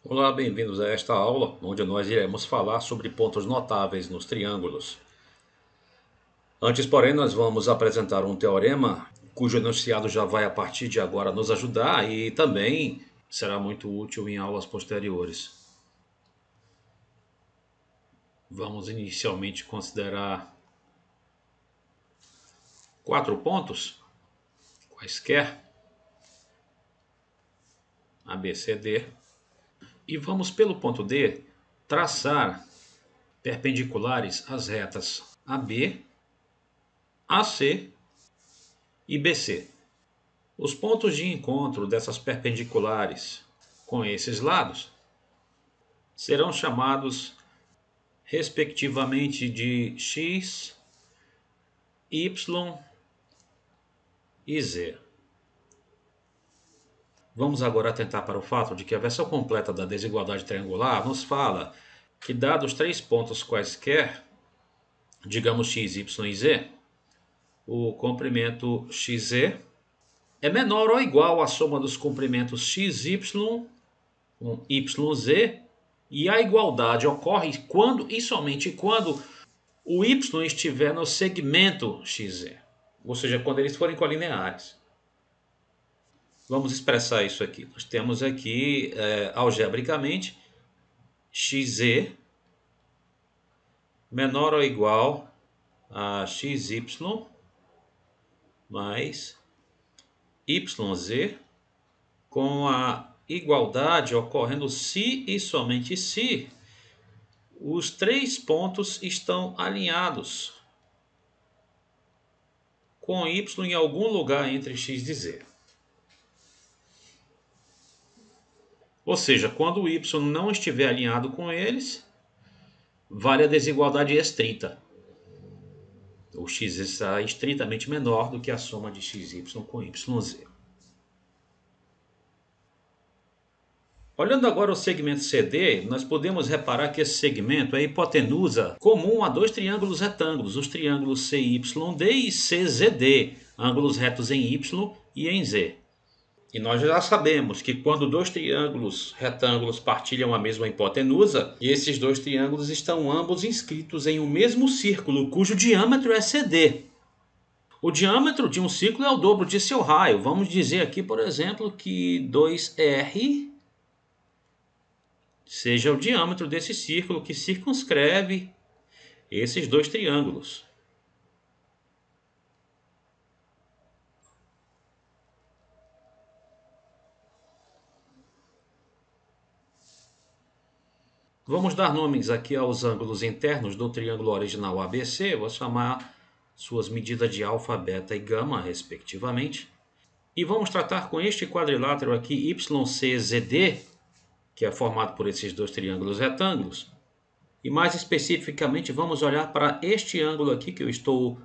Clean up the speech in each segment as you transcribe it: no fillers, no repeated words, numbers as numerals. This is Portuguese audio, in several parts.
Olá, bem-vindos a esta aula, onde nós iremos falar sobre pontos notáveis nos triângulos. Antes, porém, nós vamos apresentar um teorema, cujo enunciado já vai a partir de agora nos ajudar e também será muito útil em aulas posteriores. Vamos inicialmente considerar 4 pontos, quaisquer, A, B, C, D, e vamos pelo ponto D traçar perpendiculares às retas AB, AC e BC. Os pontos de encontro dessas perpendiculares com esses lados serão chamados respectivamente de x, y e z. Vamos agora atentar para o fato de que a versão completa da desigualdade triangular nos fala que, dados 3 pontos quaisquer, digamos x, y e z, o comprimento xz é menor ou igual à soma dos comprimentos xy com yz, e a igualdade ocorre quando e somente quando o y estiver no segmento xz, ou seja, quando eles forem colineares. Vamos expressar isso aqui. Nós temos aqui, algebricamente, xz menor ou igual a xy mais yz, com a igualdade ocorrendo se e somente se os 3 pontos estão alinhados com y em algum lugar entre x e z. Ou seja, quando o y não estiver alinhado com eles, vale a desigualdade estrita. O x está estritamente menor do que a soma de xy com yz. Olhando agora o segmento CD, nós podemos reparar que esse segmento é a hipotenusa comum a 2 triângulos retângulos, os triângulos CYD e CZD, ângulos retos em Y e em Z. E nós já sabemos que quando 2 triângulos retângulos partilham a mesma hipotenusa, esses 2 triângulos estão ambos inscritos em um mesmo círculo, cujo diâmetro é CD. O diâmetro de um círculo é o dobro de seu raio. Vamos dizer aqui, por exemplo, que 2R seja o diâmetro desse círculo que circunscreve esses 2 triângulos. Vamos dar nomes aqui aos ângulos internos do triângulo original ABC. Vou chamar suas medidas de alfa, beta e gama, respectivamente. E vamos tratar com este quadrilátero aqui, YCZD, que é formado por esses 2 triângulos retângulos. E mais especificamente, vamos olhar para este ângulo aqui que eu estou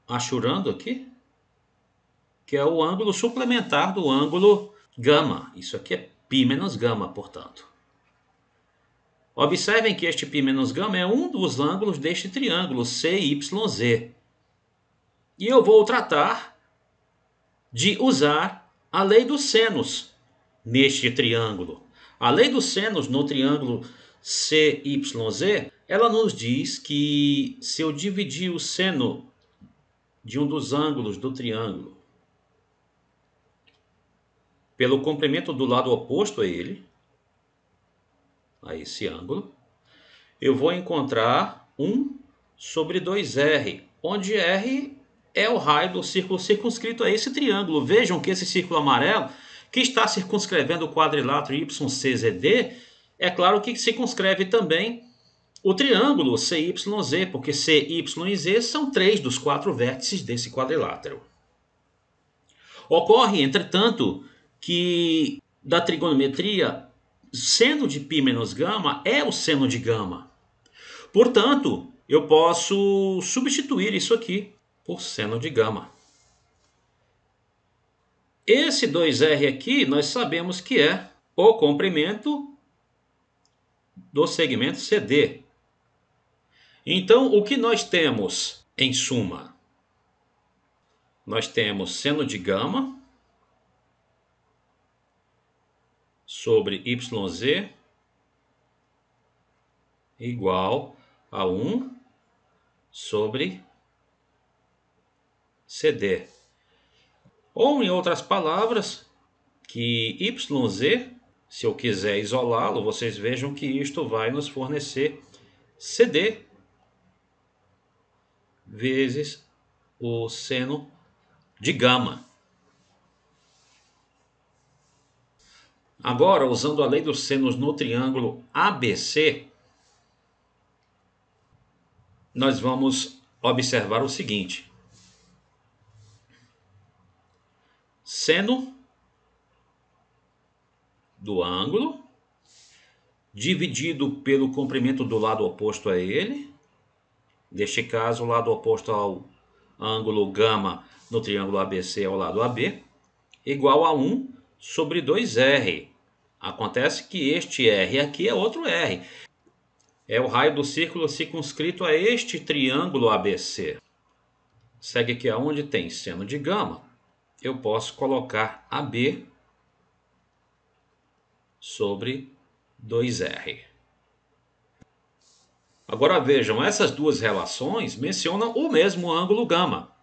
achurando aqui, que é o ângulo suplementar do ângulo gama. Isso aqui é π menos gama, portanto. Observem que este π menos gama é um dos ângulos deste triângulo CYZ. E eu vou tratar de usar a lei dos senos neste triângulo. A lei dos senos no triângulo CYZ, ela nos diz que se eu dividir o seno de um dos ângulos do triângulo pelo comprimento do lado oposto a ele, a esse ângulo, eu vou encontrar 1 sobre 2R, onde R é o raio do círculo circunscrito a esse triângulo. Vejam que esse círculo amarelo, que está circunscrevendo o quadrilátero YCZD, é claro que circunscreve também o triângulo CYZ, porque CY e Z são 3 dos 4 vértices desse quadrilátero. Ocorre, entretanto, que da trigonometria, seno de π menos gama é o seno de gama. Portanto, eu posso substituir isso aqui por seno de gama. Esse 2R aqui nós sabemos que é o comprimento do segmento CD. Então, o que nós temos em suma? Nós temos seno de gama sobre YZ igual a 1 sobre CD. Ou, em outras palavras, que YZ, se eu quiser isolá-lo, vocês vejam que isto vai nos fornecer CD vezes o seno de gama. Agora, usando a lei dos senos no triângulo ABC, nós vamos observar o seguinte. Seno do ângulo dividido pelo comprimento do lado oposto a ele. Neste caso, o lado oposto ao ângulo gama no triângulo ABC é o lado AB, igual a 1 sobre 2R. Acontece que este R aqui é outro R. É o raio do círculo circunscrito a este triângulo ABC. Segue que aonde tem seno de gama, eu posso colocar AB sobre 2R. Agora vejam, essas duas relações mencionam o mesmo ângulo gama.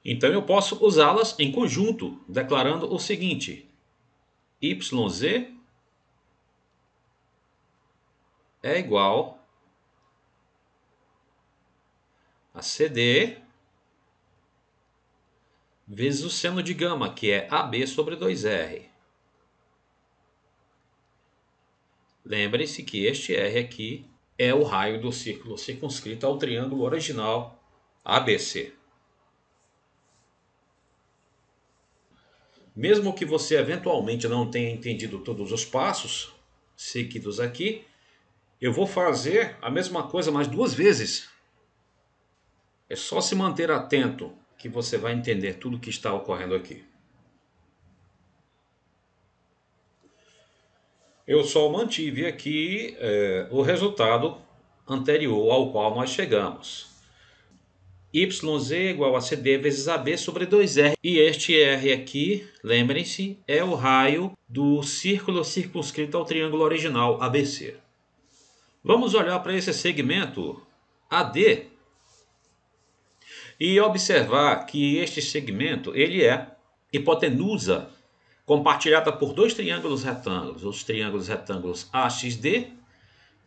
Então eu posso usá-las em conjunto, declarando o seguinte: YZ é igual a CD vezes o seno de gama, que é AB sobre 2R. Lembre-se que este R aqui é o raio do círculo circunscrito ao triângulo original ABC. Mesmo que você eventualmente não tenha entendido todos os passos seguidos aqui, eu vou fazer a mesma coisa mais 2 vezes. É só se manter atento que você vai entender tudo o que está ocorrendo aqui. Eu só mantive aqui o resultado anterior ao qual nós chegamos. YZ igual a CD vezes AB sobre 2R. E este R aqui, lembrem-se, é o raio do círculo circunscrito ao triângulo original ABC. Vamos olhar para esse segmento AD e observar que este segmento ele é hipotenusa compartilhada por 2 triângulos retângulos, os triângulos retângulos AXD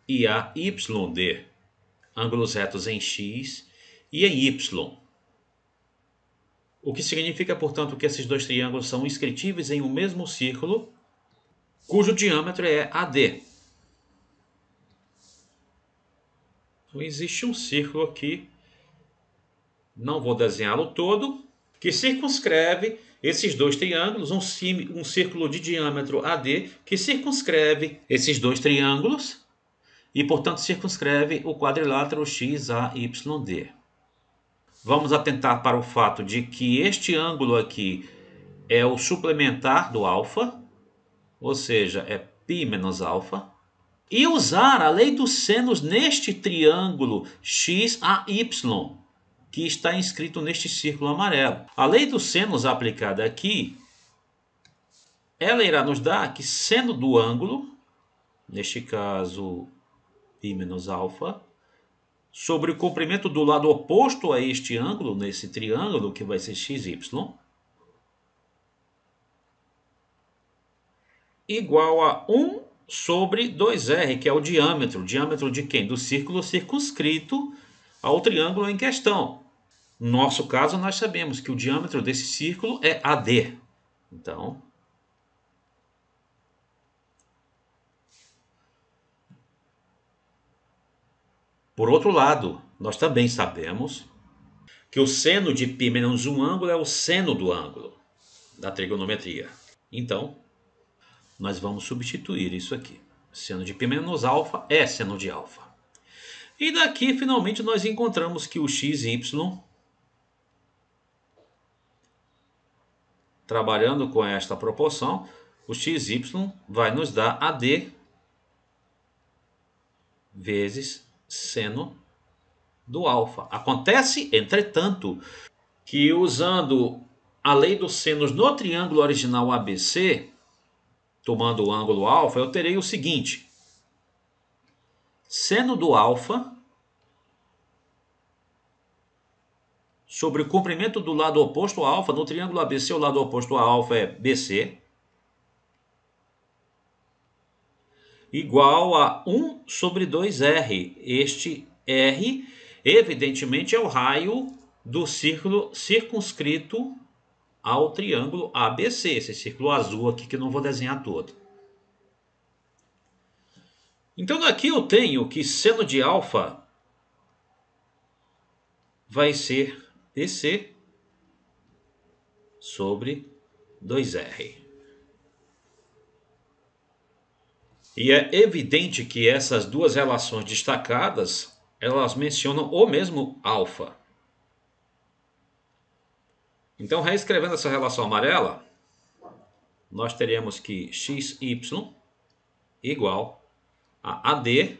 e AYD, ângulos retos em X e em Y. O que significa, portanto, que esses 2 triângulos são inscritíveis em um mesmo círculo, cujo diâmetro é AD. Então, existe um círculo aqui, não vou desenhá-lo todo, que circunscreve esses 2 triângulos, um círculo de diâmetro AD, que circunscreve esses 2 triângulos e, portanto, circunscreve o quadrilátero XAYD. Vamos atentar para o fato de que este ângulo aqui é o suplementar do alfa, ou seja, é π menos alfa, e usar a lei dos senos neste triângulo XAY, que está inscrito neste círculo amarelo. A lei dos senos aplicada aqui, ela irá nos dar que seno do ângulo, neste caso π menos alfa, sobre o comprimento do lado oposto a este ângulo, nesse triângulo, que vai ser XY, igual a 1 sobre 2R, que é o diâmetro. O diâmetro de quem? Do círculo circunscrito ao triângulo em questão. No nosso caso, nós sabemos que o diâmetro desse círculo é AD. Então, por outro lado, nós também sabemos que o seno de π menos um ângulo é o seno do ângulo da trigonometria. Então, nós vamos substituir isso aqui. Seno de π menos alfa é seno de alfa. E daqui, finalmente, nós encontramos que o XY, trabalhando com esta proporção, o XY vai nos dar AD vezes seno do alfa. Acontece, entretanto, que usando a lei dos senos no triângulo original ABC, tomando o ângulo alfa, eu terei o seguinte. seno do alfa sobre o comprimento do lado oposto a alfa. No triângulo ABC, o lado oposto a alfa é BC, igual a 1 sobre 2R. Este R, evidentemente, é o raio do círculo circunscrito ao triângulo ABC, esse círculo azul aqui que eu não vou desenhar todo. Então daqui eu tenho que seno de alfa vai ser BC sobre 2R. E é evidente que essas duas relações destacadas, elas mencionam o mesmo alfa. Então, reescrevendo essa relação amarela, nós teremos que xy igual a AD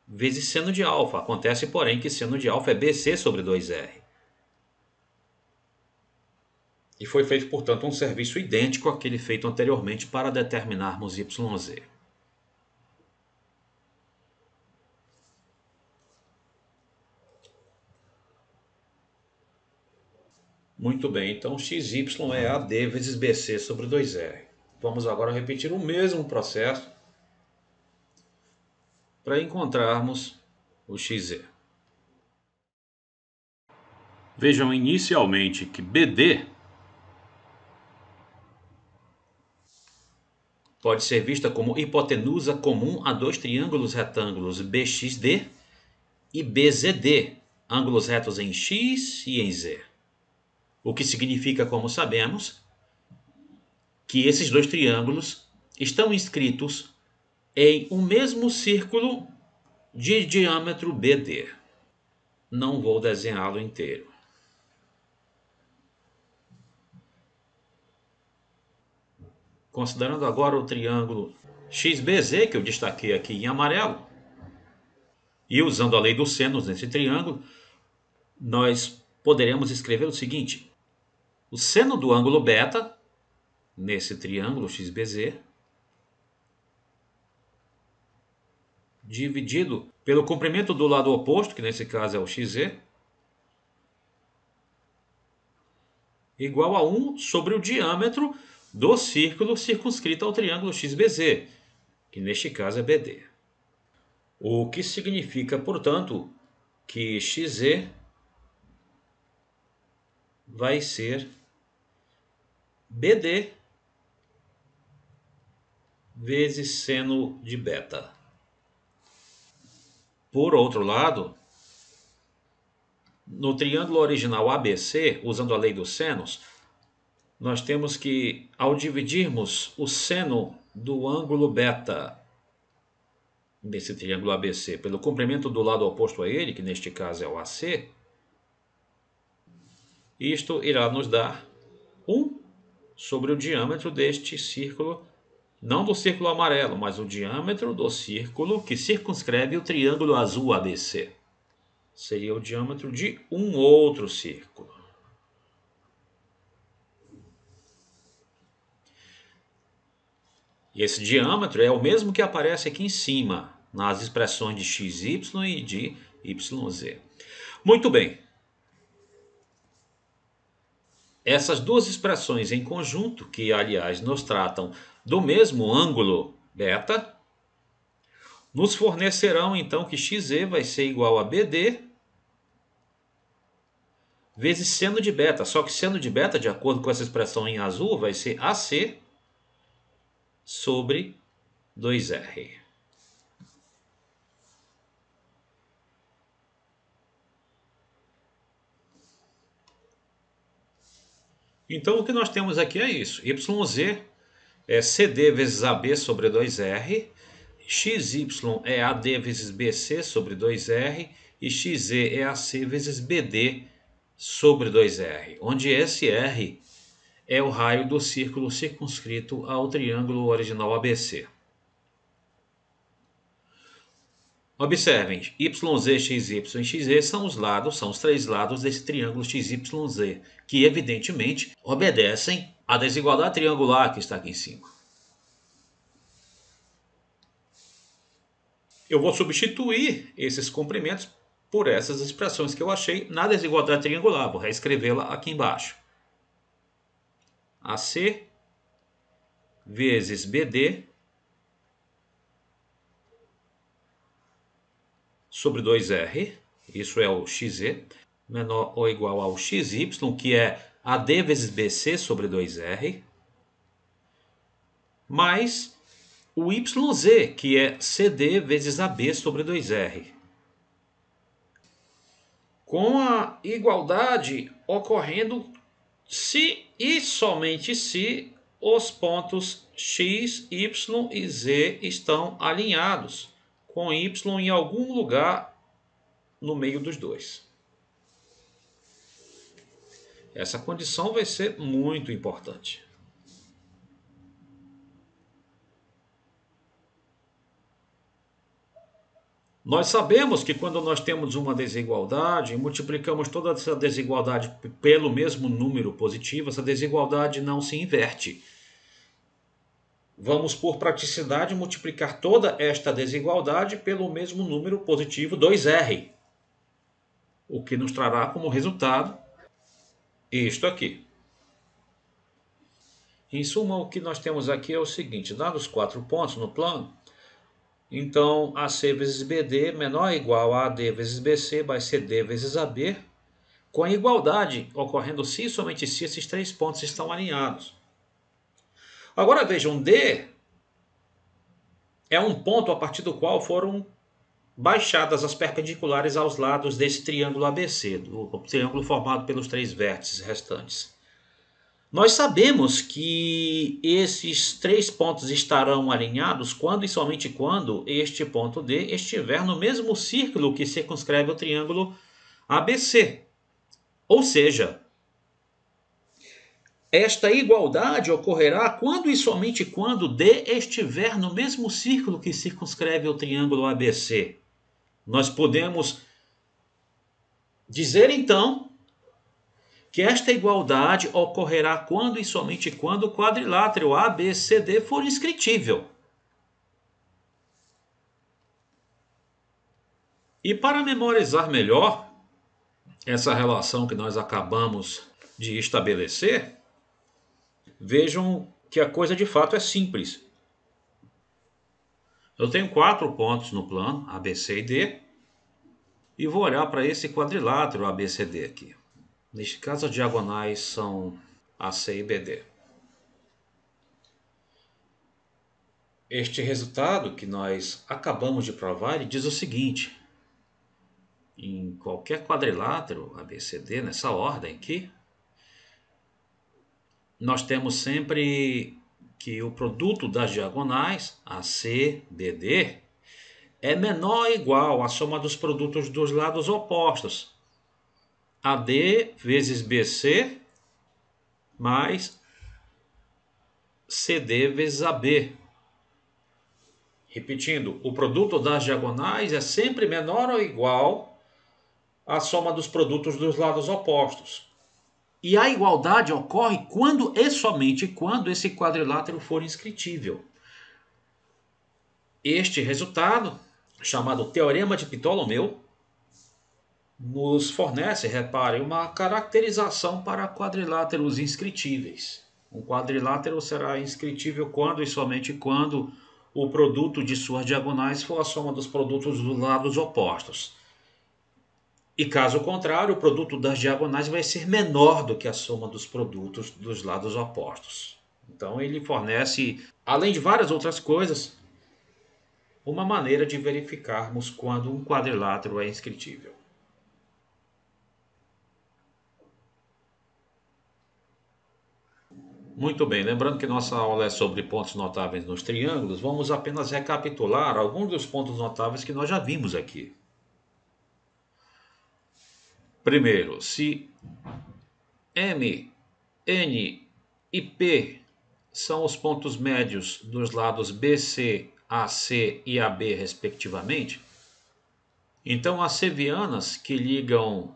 vezes seno de alfa. Acontece, porém, que seno de alfa é BC sobre 2R. E foi feito, portanto, um serviço idêntico àquele feito anteriormente para determinarmos YZ. Muito bem, então XY é AD vezes BC sobre 2R. Vamos agora repetir o mesmo processo para encontrarmos o XZ. Vejam inicialmente que BD pode ser vista como hipotenusa comum a dois triângulos retângulos BXD e BZD, ângulos retos em X e em Z. O que significa, como sabemos, que esses dois triângulos estão inscritos em um mesmo círculo de diâmetro BD. Não vou desenhá-lo inteiro. Considerando agora o triângulo XBZ, que eu destaquei aqui em amarelo, e usando a lei dos senos nesse triângulo, nós poderemos escrever o seguinte: o seno do ângulo beta, nesse triângulo XBZ, dividido pelo comprimento do lado oposto, que nesse caso é o XZ, igual a 1 sobre o diâmetro do círculo circunscrito ao triângulo XBZ, que neste caso é BD. O que significa, portanto, que XZ vai ser BD vezes seno de beta. Por outro lado, no triângulo original ABC, usando a lei dos senos, nós temos que, ao dividirmos o seno do ângulo beta desse triângulo ABC pelo comprimento do lado oposto a ele, que neste caso é o AC, isto irá nos dar 1 sobre o diâmetro deste círculo, não do círculo amarelo, mas o diâmetro do círculo que circunscreve o triângulo azul ABC. Seria o diâmetro de um outro círculo. E esse diâmetro é o mesmo que aparece aqui em cima, nas expressões de XY e de YZ. Muito bem. Essas duas expressões em conjunto, que aliás nos tratam do mesmo ângulo beta, nos fornecerão então que XZ vai ser igual a BD vezes seno de beta. Só que seno de beta, de acordo com essa expressão em azul, vai ser AC sobre 2R. Então o que nós temos aqui é isso. YZ é CD vezes AB sobre 2R. XY é AD vezes BC sobre 2R. E XZ é AC vezes BD sobre 2R. Onde esse R é o raio do círculo circunscrito ao triângulo original ABC. Observem, YZ, XY e XZ são os três lados desse triângulo XYZ, que evidentemente obedecem à desigualdade triangular que está aqui em cima. eu vou substituir esses comprimentos por essas expressões que eu achei na desigualdade triangular. Vou reescrevê-la aqui embaixo. AC vezes BD sobre 2R, isso é o XZ, menor ou igual ao XY, que é AD vezes BC sobre 2R, mais o YZ, que é CD vezes AB sobre 2R. Com a igualdade ocorrendo se e somente se os pontos X, Y e Z estão alinhados, com Y em algum lugar no meio dos dois. Essa condição vai ser muito importante. Nós sabemos que quando nós temos uma desigualdade, multiplicamos toda essa desigualdade pelo mesmo número positivo, essa desigualdade não se inverte. Vamos, por praticidade, multiplicar toda esta desigualdade pelo mesmo número positivo 2R, o que nos trará como resultado isto aqui. Em suma, o que nós temos aqui é o seguinte: dados 4 pontos no plano, então AC vezes BD menor ou igual a AD vezes BC vai ser D vezes AB, com a igualdade ocorrendo se e somente se esses 3 pontos estão alinhados. Agora vejam, D é um ponto a partir do qual foram baixadas as perpendiculares aos lados desse triângulo ABC, do triângulo formado pelos 3 vértices restantes. Nós sabemos que esses 3 pontos estarão alinhados quando e somente quando este ponto D estiver no mesmo círculo que circunscreve o triângulo ABC. Ou seja, esta igualdade ocorrerá quando e somente quando D estiver no mesmo círculo que circunscreve o triângulo ABC. Nós podemos dizer então que esta igualdade ocorrerá quando e somente quando o quadrilátero ABCD for inscritível. E para memorizar melhor essa relação que nós acabamos de estabelecer, vejam que a coisa de fato é simples. Eu tenho 4 pontos no plano, ABC e D, e vou olhar para esse quadrilátero ABCD aqui. Neste caso, as diagonais são AC e BD. Este resultado que nós acabamos de provar, ele diz o seguinte: em qualquer quadrilátero ABCD, nessa ordem aqui, nós temos sempre que o produto das diagonais, AC, BD, é menor ou igual à soma dos produtos dos lados opostos, AD vezes BC mais CD vezes AB. Repetindo, o produto das diagonais é sempre menor ou igual à soma dos produtos dos lados opostos. E a igualdade ocorre quando e somente quando esse quadrilátero for inscritível. Este resultado, chamado Teorema de Ptolomeu, nos fornece, repare, uma caracterização para quadriláteros inscritíveis. Um quadrilátero será inscritível quando e somente quando o produto de suas diagonais for a soma dos produtos dos lados opostos. E caso contrário, o produto das diagonais vai ser menor do que a soma dos produtos dos lados opostos. Então ele fornece, além de várias outras coisas, uma maneira de verificarmos quando um quadrilátero é inscritível. Muito bem, lembrando que nossa aula é sobre pontos notáveis nos triângulos, vamos apenas recapitular alguns dos pontos notáveis que nós já vimos aqui. Primeiro, se M, N e P são os pontos médios dos lados BC, AC e AB, respectivamente, então as sevianas que ligam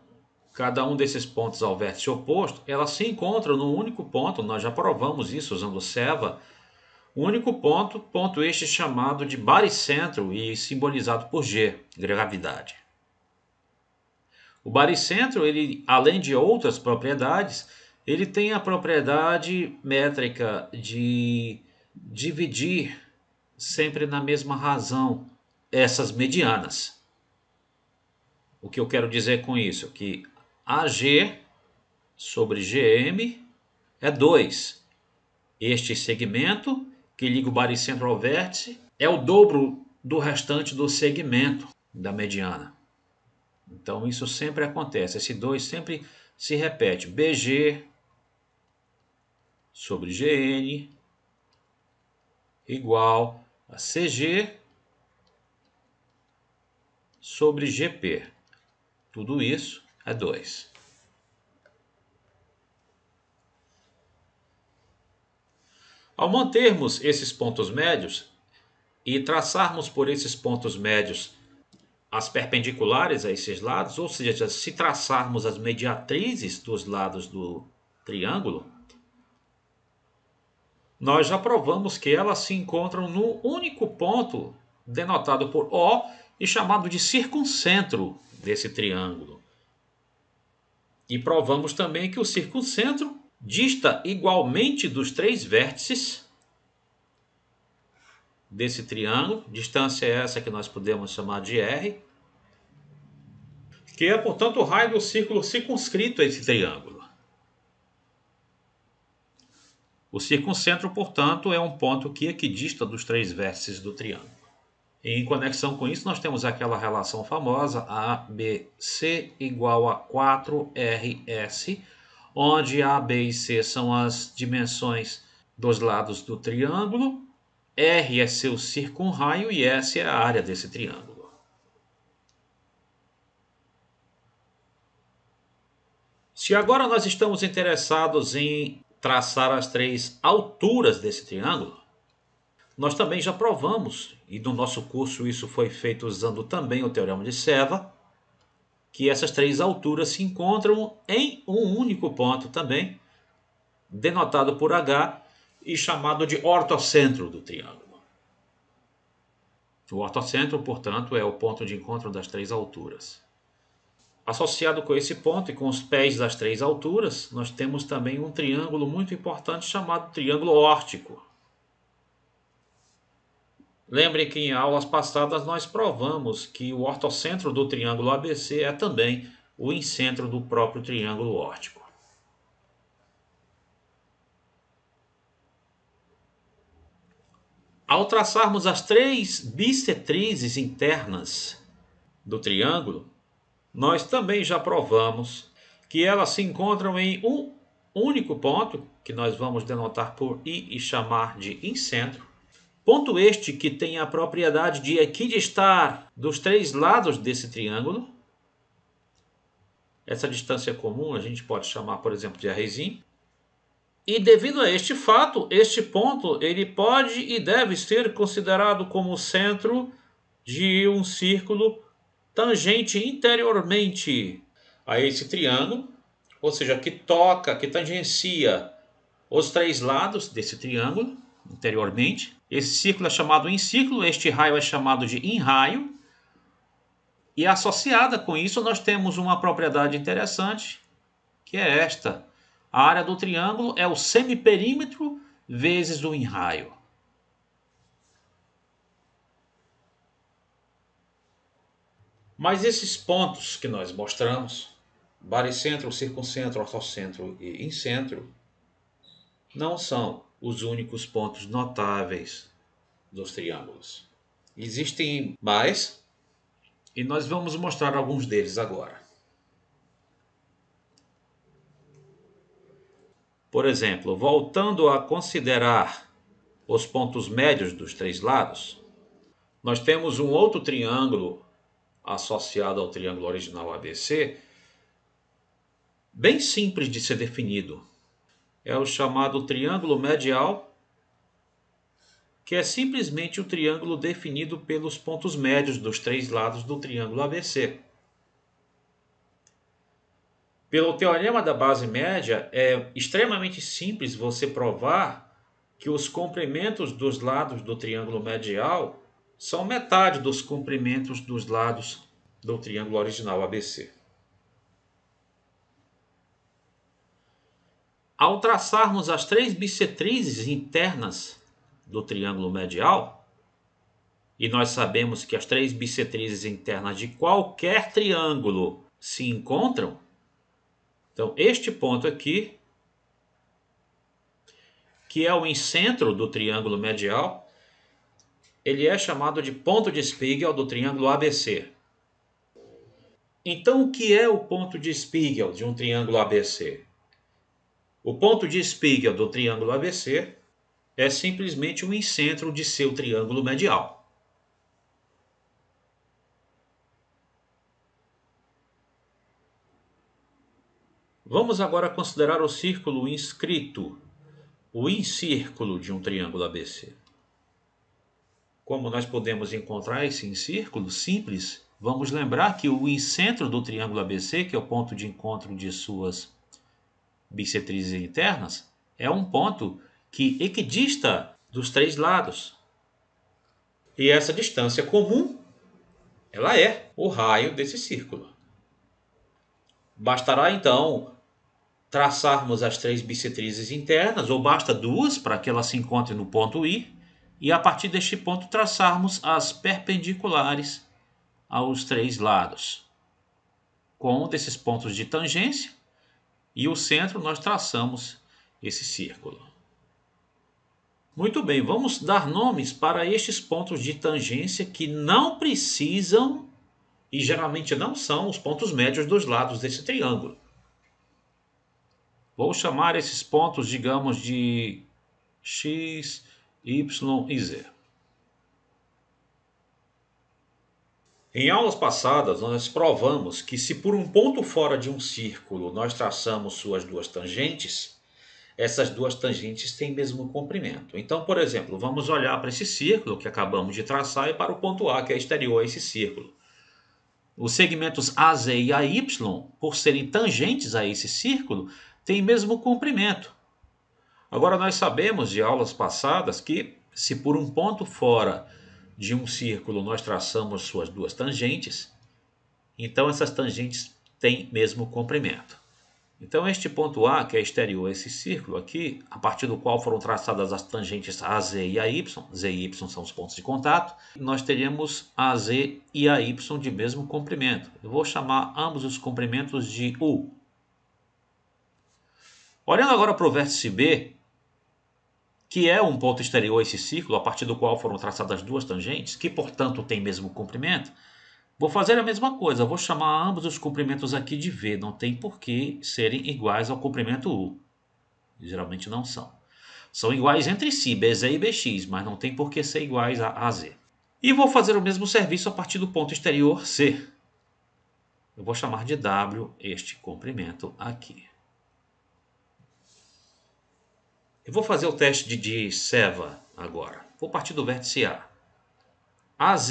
cada um desses pontos ao vértice oposto, elas se encontram num único ponto. Nós já provamos isso usando seva, O único ponto, ponto este chamado de baricentro e simbolizado por G, gravidade. O baricentro, ele, além de outras propriedades, ele tem a propriedade métrica de dividir sempre na mesma razão essas medianas. O que eu quero dizer com isso? Que AG sobre GM é 2. Este segmento, que liga o baricentro ao vértice, é o dobro do restante do segmento da mediana. Então isso sempre acontece, esse 2 sempre se repete. BG sobre GN igual a CG sobre GP. Tudo isso é 2. Ao mantermos esses pontos médios e traçarmos por esses pontos médios as perpendiculares a esses lados, ou seja, se traçarmos as mediatrizes dos lados do triângulo, nós já provamos que elas se encontram no único ponto denotado por O e chamado de circuncentro desse triângulo. E provamos também que o circuncentro dista igualmente dos 3 vértices desse triângulo, distância essa que nós podemos chamar de R, que é, portanto, o raio do círculo circunscrito a esse triângulo. O circuncentro, portanto, é um ponto que equidista dos 3 vértices do triângulo. E em conexão com isso, nós temos aquela relação famosa ABC igual a 4RS, onde A, B e C são as dimensões dos lados do triângulo, R é seu circunraio e S é a área desse triângulo. Se agora nós estamos interessados em traçar as 3 alturas desse triângulo, nós também já provamos, e no nosso curso isso foi feito usando também o teorema de Serva, que essas 3 alturas se encontram em um único ponto também, denotado por H e chamado de ortocentro do triângulo. O ortocentro, portanto, é o ponto de encontro das 3 alturas. Associado com esse ponto e com os pés das 3 alturas, nós temos também um triângulo muito importante chamado triângulo órtico. Lembrem que em aulas passadas nós provamos que o ortocentro do triângulo ABC é também o incentro do próprio triângulo órtico. Ao traçarmos as 3 bissetrizes internas do triângulo, nós também já provamos que elas se encontram em um único ponto, que nós vamos denotar por I e chamar de incentro. Ponto este que tem a propriedade de equidistar dos 3 lados desse triângulo. Essa distância comum a gente pode chamar, por exemplo, de R'zinho. E devido a este fato, este ponto ele pode e deve ser considerado como o centro de um círculo tangente interiormente a esse triângulo, ou seja, que toca, que tangencia os 3 lados desse triângulo interiormente. Esse círculo é chamado incírculo, este raio é chamado de inraio. E associada com isso nós temos uma propriedade interessante, que é esta. A área do triângulo é o semiperímetro vezes o inraio. Mas esses pontos que nós mostramos, baricentro, circuncentro, ortocentro e incentro, não são os únicos pontos notáveis dos triângulos. Existem mais e nós vamos mostrar alguns deles agora. Por exemplo, voltando a considerar os pontos médios dos 3 lados, nós temos um outro triângulo associado ao triângulo original ABC, bem simples de ser definido. É o chamado triângulo medial, que é simplesmente o triângulo definido pelos pontos médios dos 3 lados do triângulo ABC. Pelo teorema da base média, é extremamente simples você provar que os comprimentos dos lados do triângulo medial são metade dos comprimentos dos lados do triângulo original ABC. Ao traçarmos as três bissetrizes internas do triângulo medial, e nós sabemos que as três bissetrizes internas de qualquer triângulo se encontram, então este ponto aqui, que é o incentro do triângulo medial, ele é chamado de ponto de Spiegel do triângulo ABC. Então, o que é o ponto de Spiegel de um triângulo ABC? O ponto de Spiegel do triângulo ABC é simplesmente o incentro de seu triângulo medial. Vamos agora considerar o círculo inscrito, o incírculo de um triângulo ABC. Como nós podemos encontrar esse incírculo simples, vamos lembrar que o incentro do triângulo ABC, que é o ponto de encontro de suas bissetrizes internas, é um ponto que equidista dos três lados. E essa distância comum, ela é o raio desse círculo. Bastará então traçarmos as três bissetrizes internas, ou basta duas para que elas se encontrem no ponto I, e a partir deste ponto traçarmos as perpendiculares aos três lados. Com um desses pontos de tangência e o centro nós traçamos esse círculo. Muito bem, vamos dar nomes para estes pontos de tangência que não precisam e geralmente não são os pontos médios dos lados desse triângulo. Vou chamar esses pontos, digamos, de X, Y e Z. Em aulas passadas, nós provamos que se por um ponto fora de um círculo nós traçamos suas duas tangentes, essas duas tangentes têm mesmo comprimento. Então, por exemplo, vamos olhar para esse círculo que acabamos de traçar e para o ponto A, que é exterior a esse círculo. Os segmentos AZ e AY, por serem tangentes a esse círculo, têm mesmo comprimento. Agora, nós sabemos de aulas passadas que, se por um ponto fora de um círculo nós traçamos suas duas tangentes, então essas tangentes têm mesmo comprimento. Então, este ponto A, que é exterior a esse círculo aqui, a partir do qual foram traçadas as tangentes AZ e AY, Z e Y são os pontos de contato, nós teríamos AZ e AY de mesmo comprimento. Eu vou chamar ambos os comprimentos de U. Olhando agora para o vértice B, que é um ponto exterior a esse círculo, a partir do qual foram traçadas duas tangentes, que portanto tem mesmo comprimento, vou fazer a mesma coisa, vou chamar ambos os comprimentos aqui de V, não tem por que serem iguais ao comprimento U. Geralmente não são. São iguais entre si, BZ e BX, mas não tem por que ser iguais a AZ. E vou fazer o mesmo serviço a partir do ponto exterior C. Eu vou chamar de W este comprimento aqui. Eu vou fazer o teste de Seva agora. Vou partir do vértice A. AZ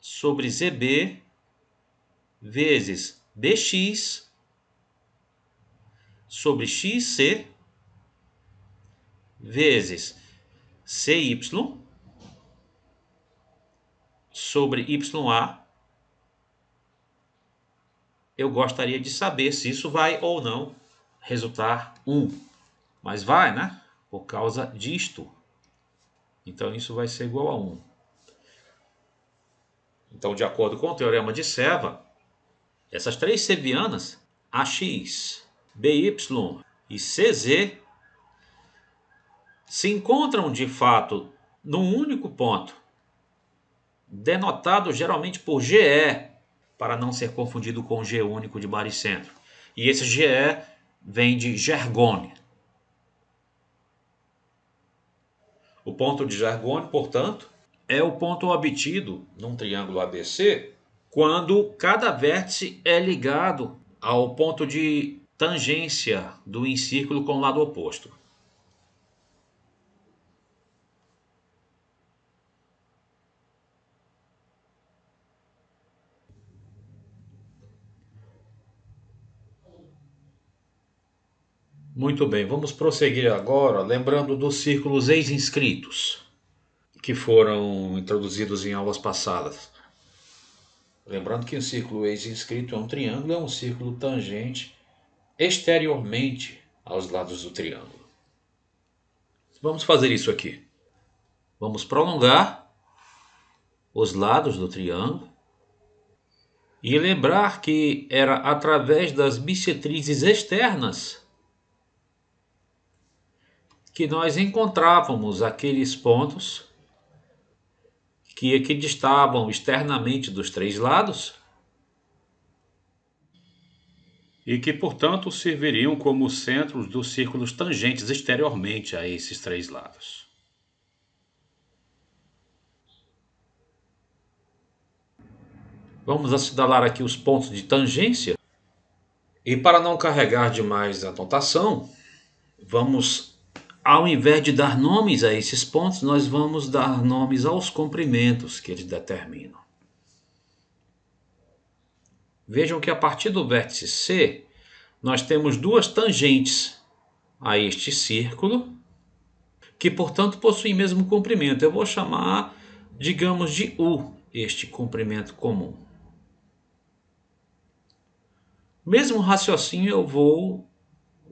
sobre ZB vezes BX sobre XC vezes CY sobre YA. Eu gostaria de saber se isso vai ou não resultar 1. Mas vai, né? Por causa disto. Então isso vai ser igual a 1. Então, de acordo com o teorema de Seva, essas três sevianas, AX, BY e CZ, se encontram de fato num único ponto, denotado geralmente por GE, para não ser confundido com G único de baricentro. E esse GE vem de Gergone. O ponto de Gergone, portanto, é o ponto obtido num triângulo ABC quando cada vértice é ligado ao ponto de tangência do incírculo com o lado oposto. Muito bem, vamos prosseguir agora lembrando dos círculos ex-inscritos, que foram introduzidos em aulas passadas. Lembrando que o círculo ex-inscrito é um triângulo, é um círculo tangente exteriormente aos lados do triângulo. Vamos fazer isso aqui. Vamos prolongar os lados do triângulo e lembrar que era através das bissetrizes externas que nós encontrávamos aqueles pontos que equidistavam externamente dos três lados e que, portanto, serviriam como centros dos círculos tangentes exteriormente a esses três lados. Vamos assinalar aqui os pontos de tangência. E para não carregar demais a notação, vamos, ao invés de dar nomes a esses pontos, nós vamos dar nomes aos comprimentos que eles determinam. Vejam que a partir do vértice C, nós temos duas tangentes a este círculo, que portanto possuem o mesmo comprimento. Eu vou chamar, digamos, de U, este comprimento comum. Mesmo raciocínio eu vou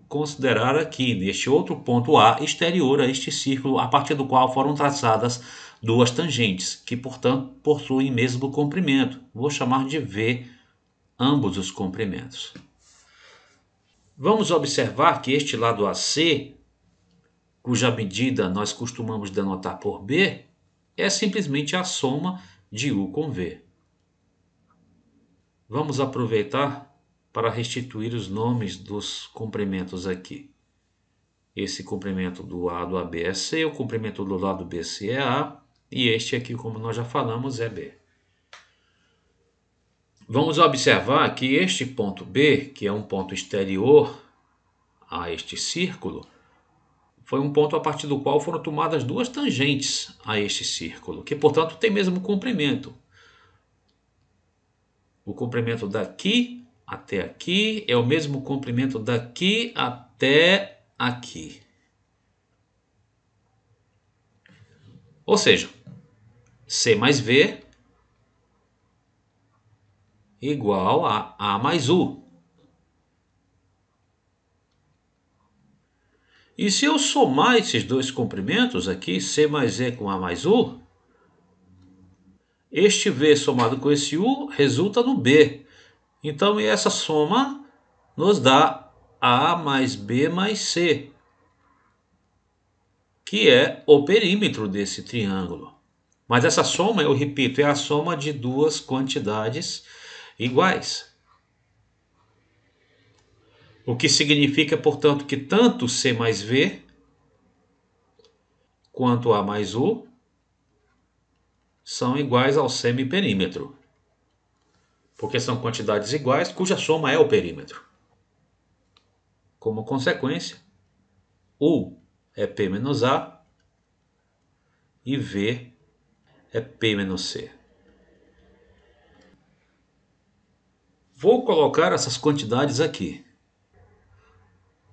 considerar aqui, neste outro ponto A, exterior a este círculo, a partir do qual foram traçadas duas tangentes, que portanto possuem o mesmo comprimento. Vou chamar de V ambos os comprimentos. Vamos observar que este lado AC, cuja medida nós costumamos denotar por B, é simplesmente a soma de U com V. Vamos aproveitar para restituir os nomes dos comprimentos aqui. Esse comprimento do lado AB é C, o comprimento do lado BC é A, e este aqui, como nós já falamos, é B. Vamos observar que este ponto B, que é um ponto exterior a este círculo, foi um ponto a partir do qual foram tomadas duas tangentes a este círculo, que portanto tem mesmo comprimento. O comprimento daqui até aqui é o mesmo comprimento daqui até aqui. Ou seja, C mais V igual a A mais U. E se eu somar esses dois comprimentos aqui, C mais E com A mais U, este V somado com esse U resulta no B. Então essa soma nos dá A mais B mais C, que é o perímetro desse triângulo. Mas essa soma, eu repito, é a soma de duas quantidades iguais. O que significa, portanto, que tanto C mais V quanto A mais U são iguais ao semiperímetro, porque são quantidades iguais cuja soma é o perímetro. Como consequência, U é P menos A e V é P menos C. Vou colocar essas quantidades aqui.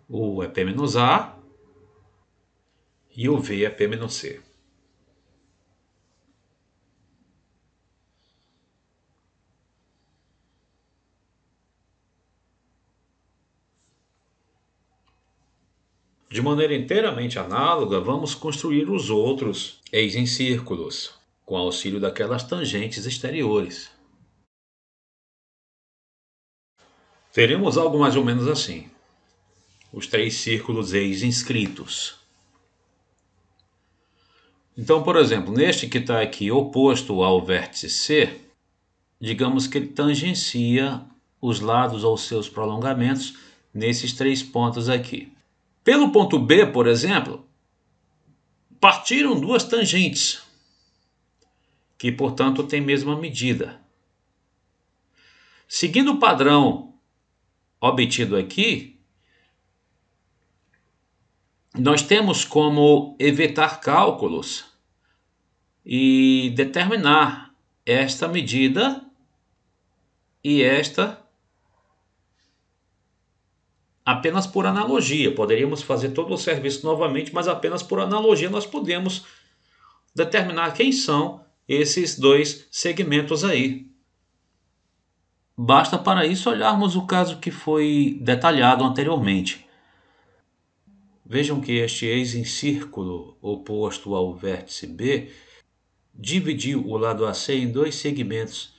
U é P menos A e o V é P menos C. De maneira inteiramente análoga, vamos construir os outros eis em círculos, com auxílio daquelas tangentes exteriores. Teremos algo mais ou menos assim. Os três círculos eis inscritos. Então, por exemplo, neste que está aqui oposto ao vértice C, digamos que ele tangencia os lados ou seus prolongamentos nesses três pontos aqui. Pelo ponto B, por exemplo, partiram duas tangentes, que portanto têm mesma medida. Seguindo o padrão obtido aqui, nós temos como evitar cálculos e determinar esta medida e esta apenas por analogia. Poderíamos fazer todo o serviço novamente, mas apenas por analogia nós podemos determinar quem são esses dois segmentos aí. Basta para isso olharmos o caso que foi detalhado anteriormente. Vejam que este eixo em círculo oposto ao vértice B dividiu o lado AC em dois segmentos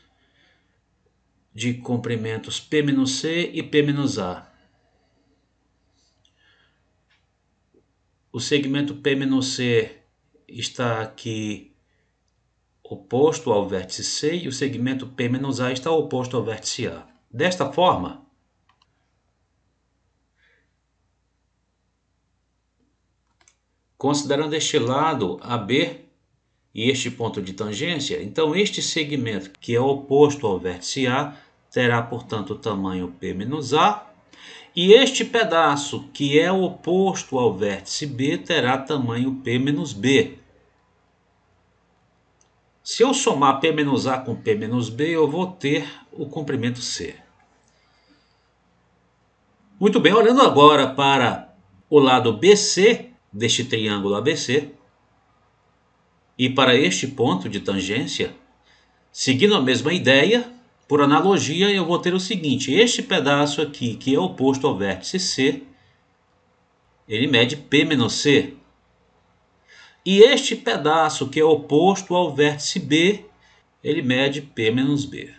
de comprimentos P-C e P-A. O segmento P-C está aqui oposto ao vértice C e o segmento P-A está oposto ao vértice A. Desta forma, considerando este lado AB e este ponto de tangência, então este segmento que é oposto ao vértice A terá, portanto, o tamanho P-A, e este pedaço que é oposto ao vértice B terá tamanho P-B. Se eu somar P-A com P-B, eu vou ter o comprimento C. Muito bem, olhando agora para o lado BC deste triângulo ABC e para este ponto de tangência, seguindo a mesma ideia, por analogia eu vou ter o seguinte: este pedaço aqui que é oposto ao vértice C, ele mede P-C. E este pedaço que é oposto ao vértice B, ele mede P-B.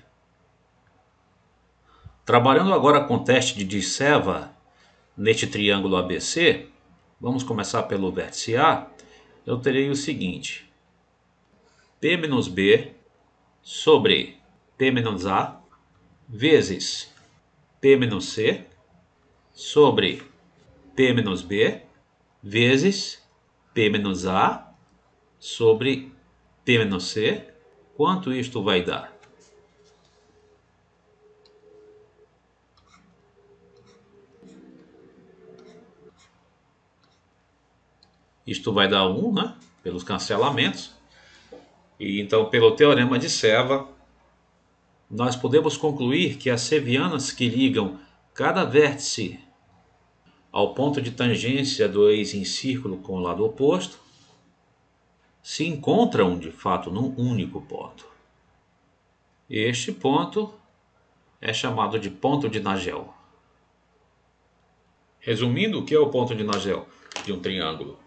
Trabalhando agora com o teste de Disceva neste triângulo ABC, vamos começar pelo vértice A, eu terei o seguinte: P-B sobre P-A vezes P-C sobre P-B vezes P-A sobre P-C. Quanto isto vai dar? Isto vai dar 1, né? Pelos cancelamentos. E então, pelo teorema de Serva, nós podemos concluir que as sevianas que ligam cada vértice ao ponto de tangência do eixo em círculo com o lado oposto se encontram de fato num único ponto. Este ponto é chamado de ponto de Nagel. Resumindo, o que é o ponto de Nagel de um triângulo?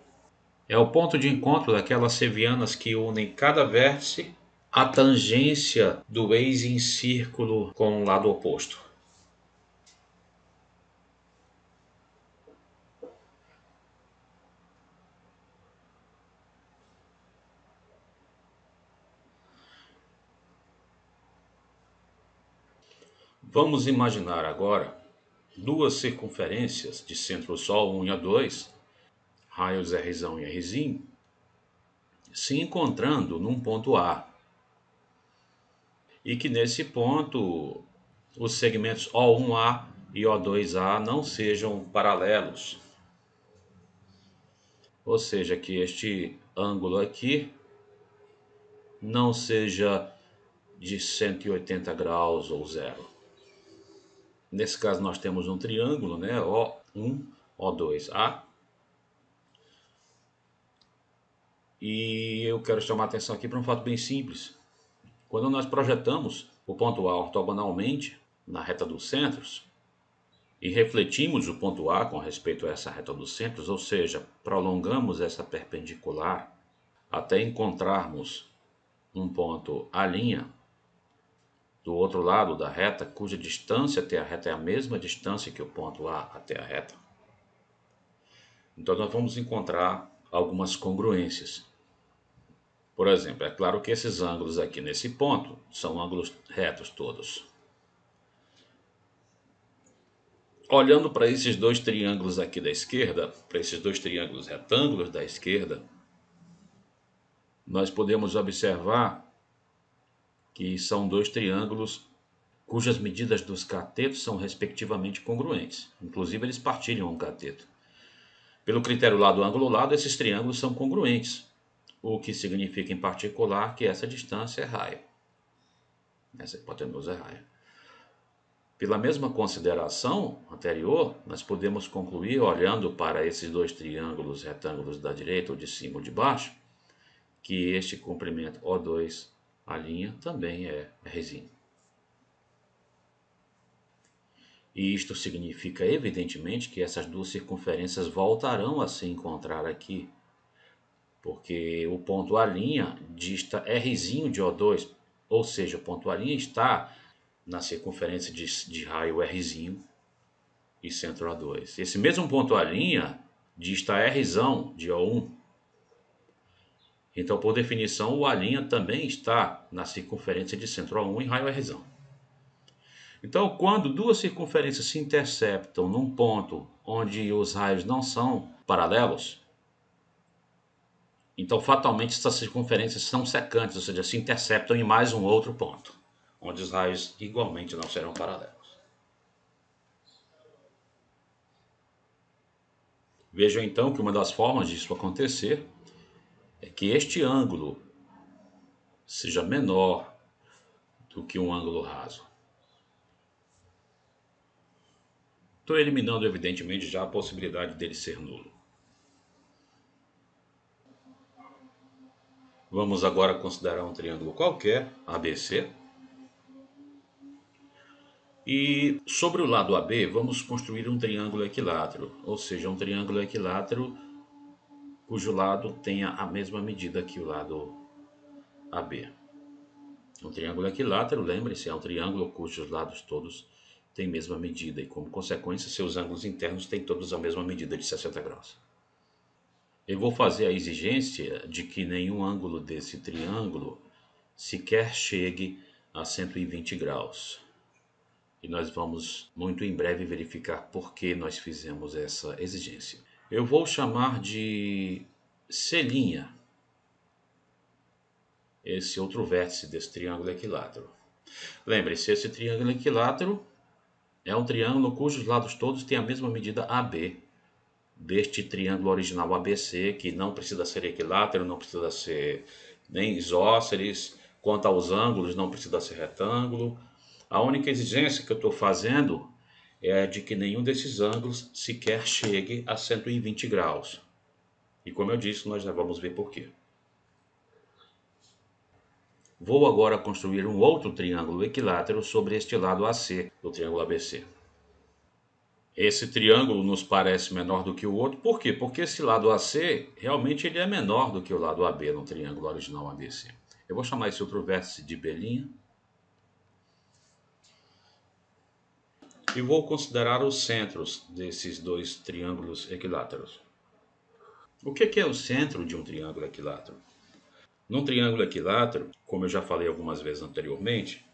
É o ponto de encontro daquelas sevianas que unem cada vértice à tangência do eixo em círculo com o lado oposto. Vamos imaginar agora duas circunferências de centro Sol 1 e A2, raios R e R', se encontrando num ponto A. E que nesse ponto os segmentos O1A e O2A não sejam paralelos. Ou seja, que este ângulo aqui não seja de 180 graus ou zero. Nesse caso nós temos um triângulo, né? O1, O2A. E eu quero chamar a atenção aqui para um fato bem simples. Quando nós projetamos o ponto A ortogonalmente na reta dos centros e refletimos o ponto A com respeito a essa reta dos centros, ou seja, prolongamos essa perpendicular até encontrarmos um ponto A' do outro lado da reta, cuja distância até a reta é a mesma distância que o ponto A até a reta. Então nós vamos encontrar algumas congruências. Por exemplo, é claro que esses ângulos aqui nesse ponto são ângulos retos todos. Olhando para esses dois triângulos aqui da esquerda, para esses dois triângulos retângulos da esquerda, nós podemos observar que são dois triângulos cujas medidas dos catetos são respectivamente congruentes. Inclusive, eles partilham um cateto. Pelo critério lado-ângulo-lado, esses triângulos são congruentes, o que significa, em particular, que essa distância é raio. Essa hipotenusa é raio. Pela mesma consideração anterior, nós podemos concluir, olhando para esses dois triângulos retângulos da direita, ou de cima ou de baixo, que este comprimento O2, a linha, também é Rzinho. E isto significa, evidentemente, que essas duas circunferências voltarão a se encontrar aqui, porque o ponto A' dista Rzinho de O2, ou seja, o ponto A' está na circunferência de raio Rzinho e centro A2. Esse mesmo ponto A' dista Rzão de O1. Então, por definição, o A' também está na circunferência de centro A1 e raio Rzão. Então, quando duas circunferências se interceptam num ponto onde os raios não são paralelos, então fatalmente essas circunferências são secantes, ou seja, se interceptam em mais um outro ponto, onde os raios igualmente não serão paralelos. Vejam então que uma das formas disso acontecer é que este ângulo seja menor do que um ângulo raso. Estou eliminando, evidentemente, já a possibilidade dele ser nulo. Vamos agora considerar um triângulo qualquer, ABC. E sobre o lado AB, vamos construir um triângulo equilátero, ou seja, um triângulo equilátero cujo lado tenha a mesma medida que o lado AB. Um triângulo equilátero, lembre-se, é um triângulo cujos lados todos têm a mesma medida e, como consequência, seus ângulos internos têm todos a mesma medida de 60 graus. Eu vou fazer a exigência de que nenhum ângulo desse triângulo sequer chegue a 120 graus. E nós vamos muito em breve verificar por que nós fizemos essa exigência. Eu vou chamar de C', esse outro vértice desse triângulo equilátero. Lembre-se, esse triângulo equilátero é um triângulo cujos lados todos têm a mesma medida AB, deste triângulo original ABC, que não precisa ser equilátero, não precisa ser nem isósceles, quanto aos ângulos não precisa ser retângulo. A única exigência que eu estou fazendo é de que nenhum desses ângulos sequer chegue a 120 graus. E como eu disse, nós já vamos ver por quê. Vou agora construir um outro triângulo equilátero sobre este lado AC do triângulo ABC. Esse triângulo nos parece menor do que o outro, por quê? Porque esse lado AC realmente ele é menor do que o lado AB no triângulo original ABC. Eu vou chamar esse outro vértice de B'. E vou considerar os centros desses dois triângulos equiláteros. O que é o centro de um triângulo equilátero? Num triângulo equilátero, como eu já falei algumas vezes anteriormente,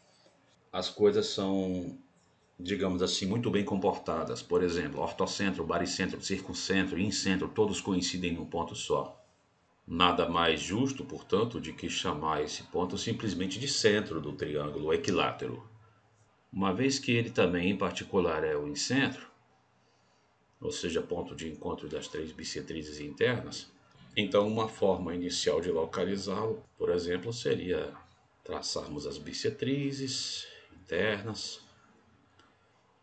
as coisas são, digamos assim, muito bem comportadas. Por exemplo, ortocentro, baricentro, circuncentro e incentro, todos coincidem num ponto só. Nada mais justo, portanto, de que chamar esse ponto simplesmente de centro do triângulo equilátero. Uma vez que ele também, em particular, é o incentro, ou seja, ponto de encontro das três bissetrizes internas, então uma forma inicial de localizá-lo, por exemplo, seria traçarmos as bissetrizes internas,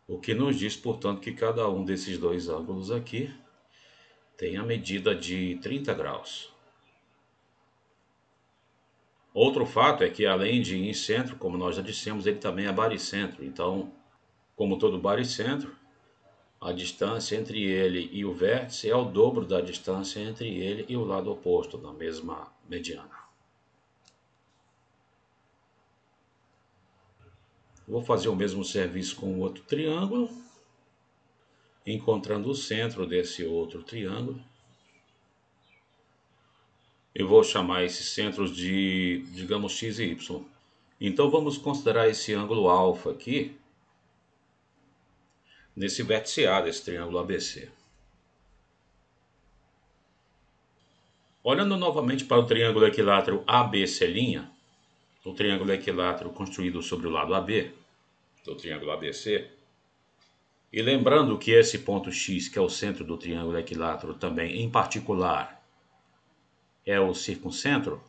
o que nos diz, portanto, que cada um desses dois ângulos aqui tem a medida de 30 graus. Outro fato é que, além de incentro, como nós já dissemos, ele também é baricentro. Então, como todo baricentro, a distância entre ele e o vértice é o dobro da distância entre ele e o lado oposto, na mesma mediana. Vou fazer o mesmo serviço com o outro triângulo, encontrando o centro desse outro triângulo. Eu vou chamar esses centros de, digamos, x e y. Então vamos considerar esse ângulo alfa aqui, nesse vértice A desse triângulo ABC. Olhando novamente para o triângulo equilátero ABC', o triângulo equilátero construído sobre o lado AB, do triângulo ABC, e lembrando que esse ponto X, que é o centro do triângulo equilátero também, em particular, é o circuncentro,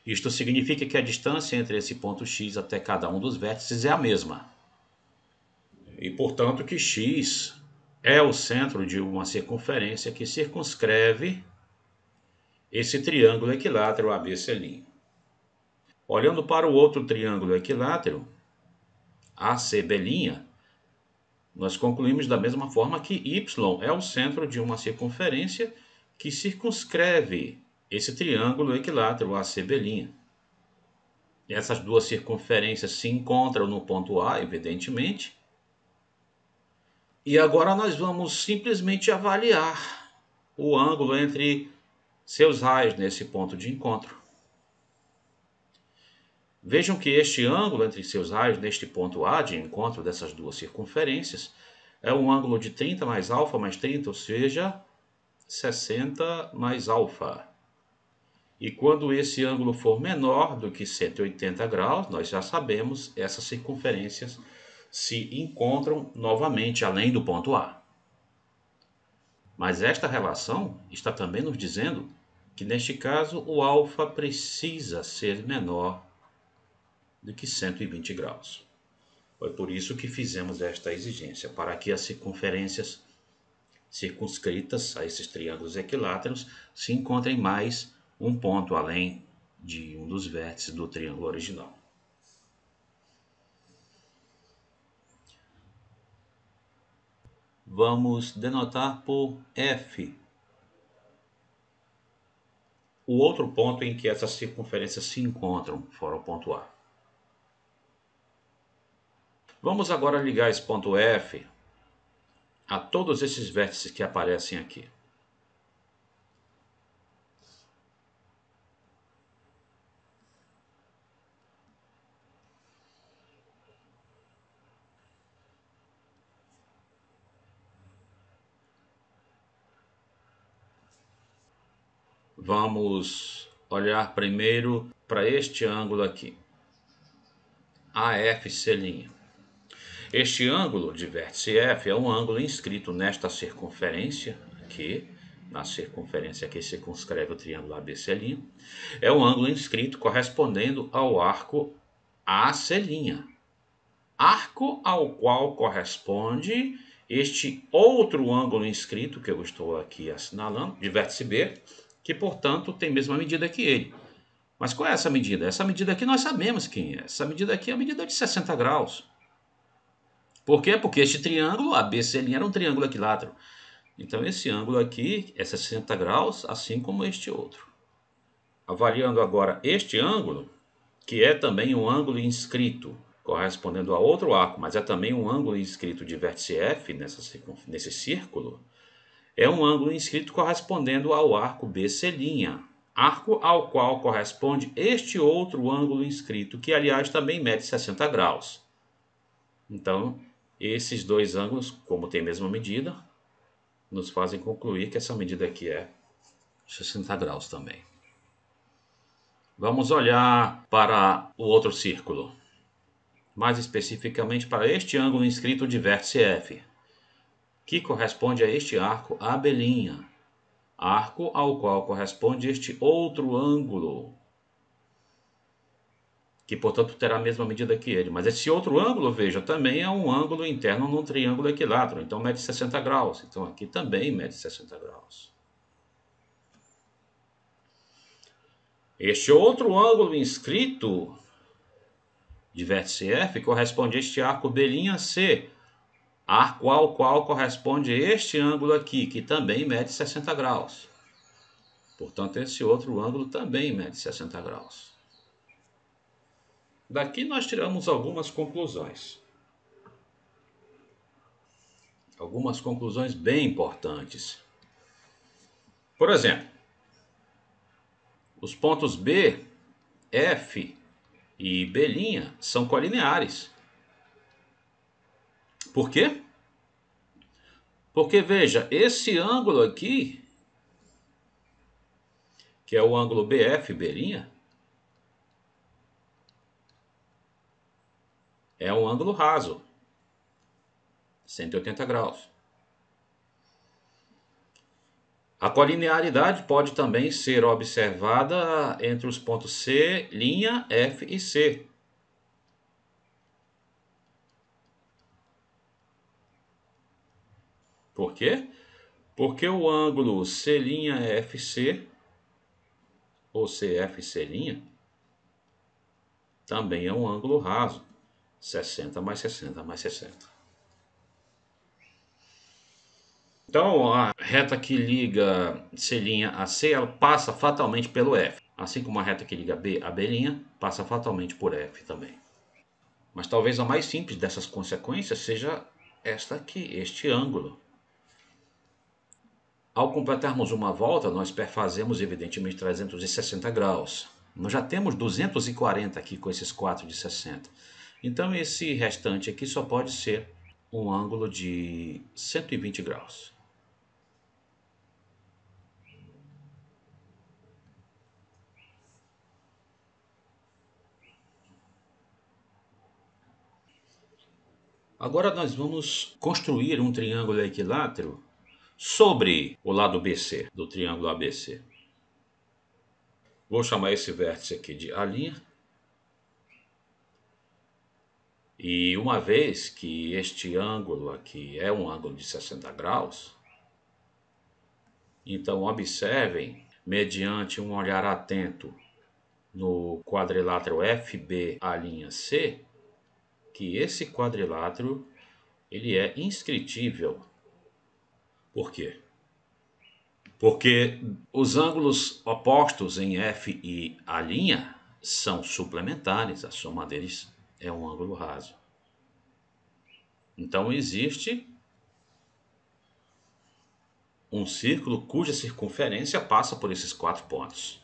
isto significa que a distância entre esse ponto X até cada um dos vértices é a mesma. E, portanto, que x é o centro de uma circunferência que circunscreve esse triângulo equilátero ABC'. Olhando para o outro triângulo equilátero, ACB', nós concluímos da mesma forma que y é o centro de uma circunferência que circunscreve esse triângulo equilátero ACB'. Essas duas circunferências se encontram no ponto A, evidentemente. E agora nós vamos simplesmente avaliar o ângulo entre seus raios nesse ponto de encontro. Vejam que este ângulo entre seus raios neste ponto A de encontro dessas duas circunferências é um ângulo de 30 mais alfa mais 30, ou seja, 60 mais alfa. E quando esse ângulo for menor do que 180 graus, nós já sabemos, essas circunferências se encontram novamente além do ponto A. Mas esta relação está também nos dizendo que, neste caso, o alfa precisa ser menor do que 120 graus. Foi por isso que fizemos esta exigência, para que as circunferências circunscritas a esses triângulos equiláteros se encontrem mais um ponto além de um dos vértices do triângulo original. Vamos denotar por F o outro ponto em que essas circunferências se encontram, fora o ponto A. Vamos agora ligar esse ponto F a todos esses vértices que aparecem aqui. Vamos olhar primeiro para este ângulo aqui, AFC'. Este ângulo de vértice F é um ângulo inscrito nesta circunferência aqui, na circunferência que circunscreve o triângulo ABC', é um ângulo inscrito correspondendo ao arco AC', arco ao qual corresponde este outro ângulo inscrito que eu estou aqui assinalando, de vértice B, que, portanto, tem a mesma medida que ele. Mas qual é essa medida? Essa medida aqui nós sabemos quem é. Essa medida aqui é a medida de 60 graus. Por quê? Porque este triângulo, ABC' era um triângulo equilátero. Então, esse ângulo aqui é 60 graus, assim como este outro. Avaliando agora este ângulo, que é também um ângulo inscrito, correspondendo a outro arco, mas é também um ângulo inscrito de vértice F nesse círculo, é um ângulo inscrito correspondendo ao arco BC', arco ao qual corresponde este outro ângulo inscrito, que aliás também mede 60 graus. Então, esses dois ângulos, como tem a mesma medida, nos fazem concluir que essa medida aqui é 60 graus também. Vamos olhar para o outro círculo, mais especificamente para este ângulo inscrito de vértice F, que corresponde a este arco AB', arco ao qual corresponde este outro ângulo, que portanto terá a mesma medida que ele. Mas esse outro ângulo, veja, também é um ângulo interno num triângulo equilátero, então mede 60 graus. Então aqui também mede 60 graus. Este outro ângulo inscrito de vértice F corresponde a este arco B'C, arco ao qual corresponde este ângulo aqui, que também mede 60 graus. Portanto, esse outro ângulo também mede 60 graus. Daqui nós tiramos algumas conclusões. Algumas conclusões bem importantes. Por exemplo, os pontos B, F e B' são colineares. Por quê? Porque, veja, esse ângulo aqui, que é o ângulo BF, B', é um ângulo raso, 180 graus. A colinearidade pode também ser observada entre os pontos C', F e C. Por quê? Porque o ângulo C'FC, ou CFC', também é um ângulo raso. 60 mais 60 mais 60. Então, a reta que liga C' a C, ela passa fatalmente pelo F. Assim como a reta que liga B a B', passa fatalmente por F também. Mas talvez a mais simples dessas consequências seja esta aqui, este ângulo. Ao completarmos uma volta, nós perfazemos evidentemente 360 graus. Nós já temos 240 aqui com esses 4 de 60. Então esse restante aqui só pode ser um ângulo de 120 graus. Agora nós vamos construir um triângulo equilátero sobre o lado BC do triângulo ABC. Vou chamar esse vértice aqui de A'. E uma vez que este ângulo aqui é um ângulo de 60 graus, então observem, mediante um olhar atento no quadrilátero FBA', que esse quadrilátero ele é inscritível. Por quê? Porque os ângulos opostos em F e A' são suplementares, a soma deles é um ângulo raso. Então existe um círculo cuja circunferência passa por esses 4 pontos: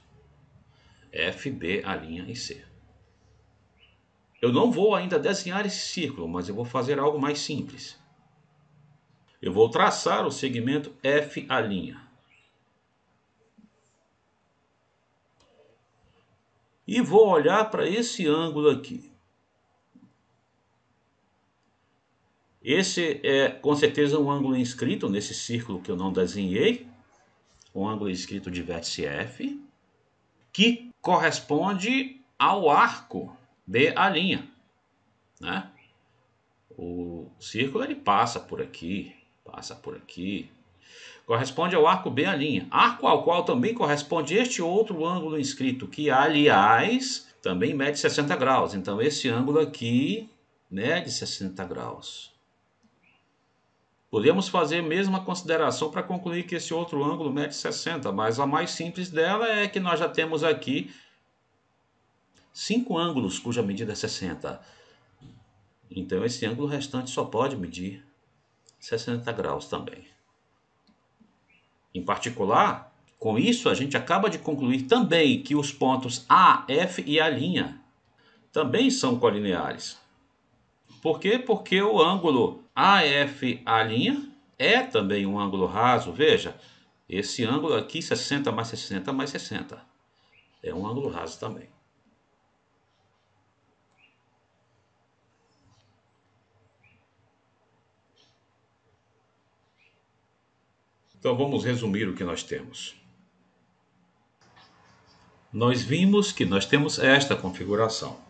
F, B, A' e C. Eu não vou ainda desenhar esse círculo, mas eu vou fazer algo mais simples. Eu vou traçar o segmento FA'. E vou olhar para esse ângulo aqui. Esse é com certeza um ângulo inscrito nesse círculo que eu não desenhei. Um ângulo inscrito de vértice F, que corresponde ao arco BA', né? O círculo ele passa por aqui, corresponde ao arco BA', arco ao qual também corresponde este outro ângulo inscrito, que aliás também mede 60 graus. Então esse ângulo aqui mede 60 graus. Podemos fazer a mesma consideração para concluir que esse outro ângulo mede 60, mas a mais simples dela é que nós já temos aqui 5 ângulos cuja medida é 60. Então esse ângulo restante só pode medir 60 graus também. Em particular, com isso a gente acaba de concluir também que os pontos A, F e A' também são colineares. Por quê? Porque o ângulo AFA' é também um ângulo raso. Veja, esse ângulo aqui, 60 mais 60 mais 60, é um ângulo raso também. Então vamos resumir o que nós temos. Nós vimos que nós temos esta configuração.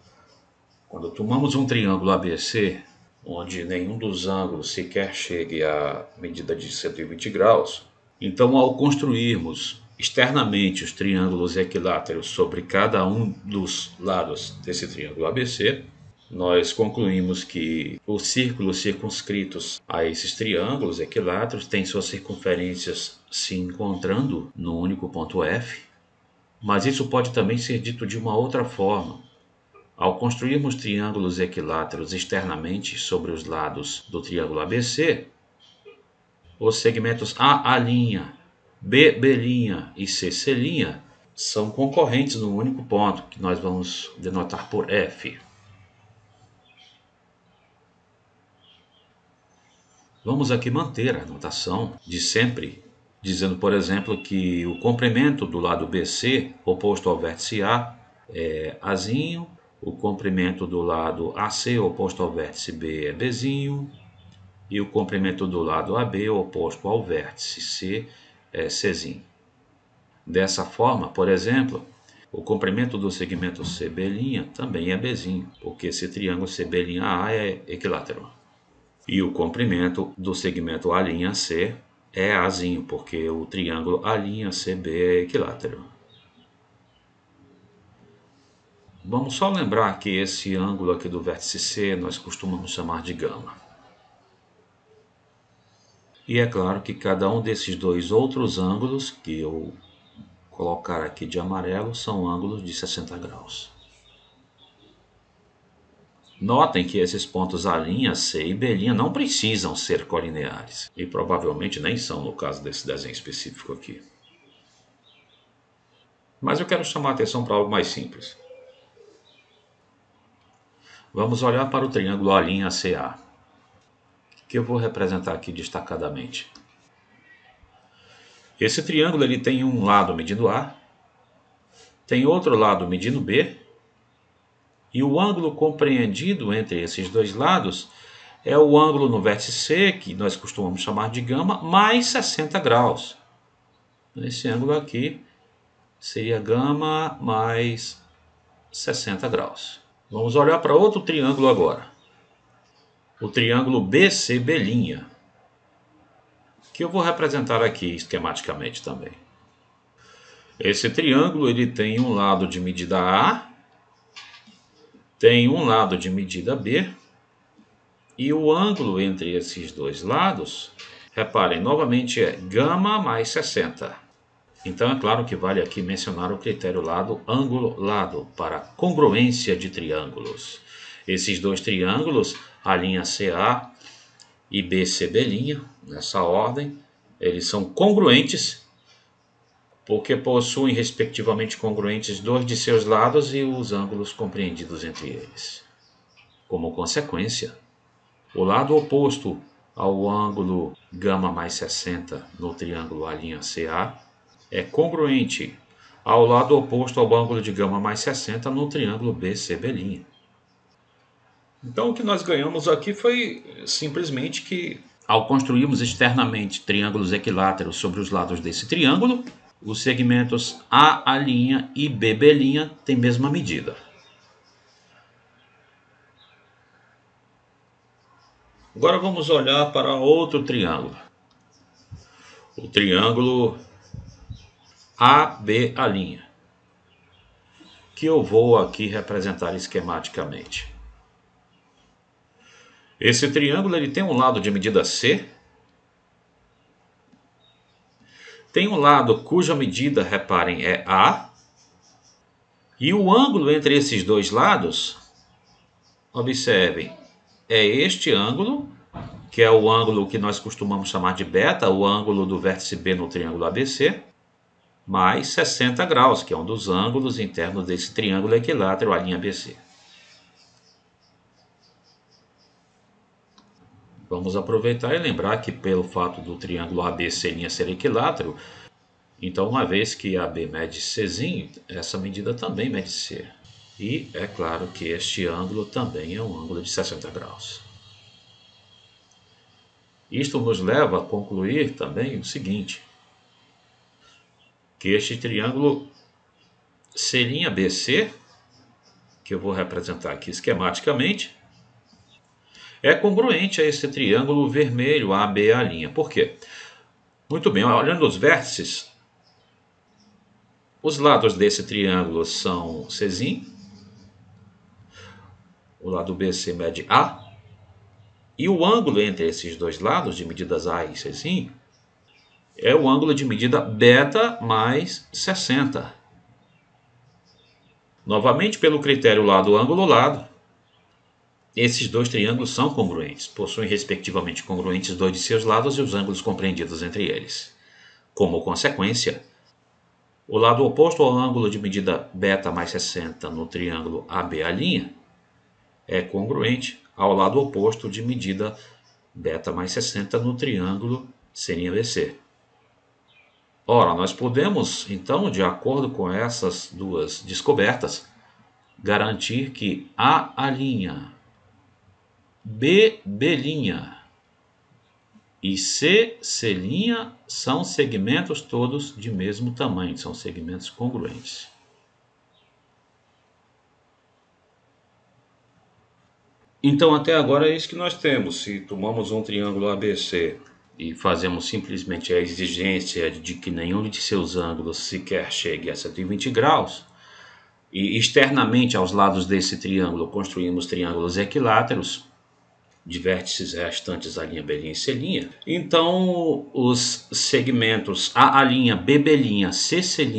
Quando tomamos um triângulo ABC, onde nenhum dos ângulos sequer chegue à medida de 120 graus, então ao construirmos externamente os triângulos equiláteros sobre cada um dos lados desse triângulo ABC, nós concluímos que os círculos circunscritos a esses triângulos equiláteros têm suas circunferências se encontrando no único ponto F, mas isso pode também ser dito de uma outra forma. Ao construirmos triângulos equiláteros externamente sobre os lados do triângulo ABC, os segmentos A', B' e C' são concorrentes no único ponto, que nós vamos denotar por F. Vamos aqui manter a notação de sempre, dizendo, por exemplo, que o comprimento do lado BC, oposto ao vértice A, é Azinho, o comprimento do lado AC, oposto ao vértice B, é Bzinho, e o comprimento do lado AB, oposto ao vértice C, é Czinho. Dessa forma, por exemplo, o comprimento do segmento CB' também é Bzinho, porque esse triângulo CB'A é equilátero. E o comprimento do segmento A'C é Azinho, porque o triângulo A'CB é equilátero. Vamos só lembrar que esse ângulo aqui do vértice C nós costumamos chamar de gama. E é claro que cada um desses dois outros ângulos que eu colocar aqui de amarelo são ângulos de 60 graus. Notem que esses pontos A', C e B' não precisam ser colineares. E provavelmente nem são no caso desse desenho específico aqui. Mas eu quero chamar a atenção para algo mais simples. Vamos olhar para o triângulo A'CA, que eu vou representar aqui destacadamente. Esse triângulo ele tem um lado medindo A, tem outro lado medindo B, e o ângulo compreendido entre esses dois lados é o ângulo no vértice C, que nós costumamos chamar de gama, mais 60 graus. Esse ângulo aqui seria gama mais 60 graus. Vamos olhar para outro triângulo agora. O triângulo BCB', que eu vou representar aqui esquematicamente também. Esse triângulo ele tem um lado de medida A, tem um lado de medida B, e o ângulo entre esses dois lados, reparem, novamente é gama mais 60. Então é claro que vale aqui mencionar o critério lado, ângulo, lado, para congruência de triângulos. Esses dois triângulos, A'CA e BCB', nessa ordem, eles são congruentes, porque possuem respectivamente congruentes dois de seus lados e os ângulos compreendidos entre eles. Como consequência, o lado oposto ao ângulo gama mais 60 no triângulo A'CA é congruente ao lado oposto ao ângulo de gama mais 60 no triângulo BCB'. Então o que nós ganhamos aqui foi simplesmente que, ao construirmos externamente triângulos equiláteros sobre os lados desse triângulo, os segmentos A' e BB' têm mesma medida. Agora vamos olhar para outro triângulo. O triângulo AB', que eu vou aqui representar esquematicamente. Esse triângulo ele tem um lado de medida C, tem um lado cuja medida, reparem, é A, e o ângulo entre esses dois lados, observem, é este ângulo, que é o ângulo que nós costumamos chamar de beta, o ângulo do vértice B no triângulo ABC, mais 60 graus, que é um dos ângulos internos desse triângulo equilátero A'BC. Vamos aproveitar e lembrar que pelo fato do triângulo ABC' ser equilátero, então uma vez que AB mede C', essa medida também mede C. E é claro que este ângulo também é um ângulo de 60 graus. Isto nos leva a concluir também o seguinte, que este triângulo C'BC, que eu vou representar aqui esquematicamente, é congruente a esse triângulo vermelho ABA'. Por quê? Muito bem, olhando os vértices, os lados desse triângulo são C', o lado BC mede A, e o ângulo entre esses dois lados, de medidas A e C', é o ângulo de medida beta mais 60. Novamente, pelo critério lado, ângulo, lado, esses dois triângulos são congruentes, possuem respectivamente congruentes dois de seus lados e os ângulos compreendidos entre eles. Como consequência, o lado oposto ao ângulo de medida beta mais 60 no triângulo ABA' é congruente ao lado oposto de medida beta mais 60 no triângulo CNBC. Ora, nós podemos, então, de acordo com essas duas descobertas, garantir que A', BB' e C' são segmentos todos de mesmo tamanho, são segmentos congruentes. Então até agora é isso que nós temos. Se tomamos um triângulo ABC e fazemos simplesmente a exigência de que nenhum de seus ângulos sequer chegue a 120 graus, e externamente aos lados desse triângulo construímos triângulos equiláteros, de vértices restantes A', B' e C', então os segmentos AA', BB', CC'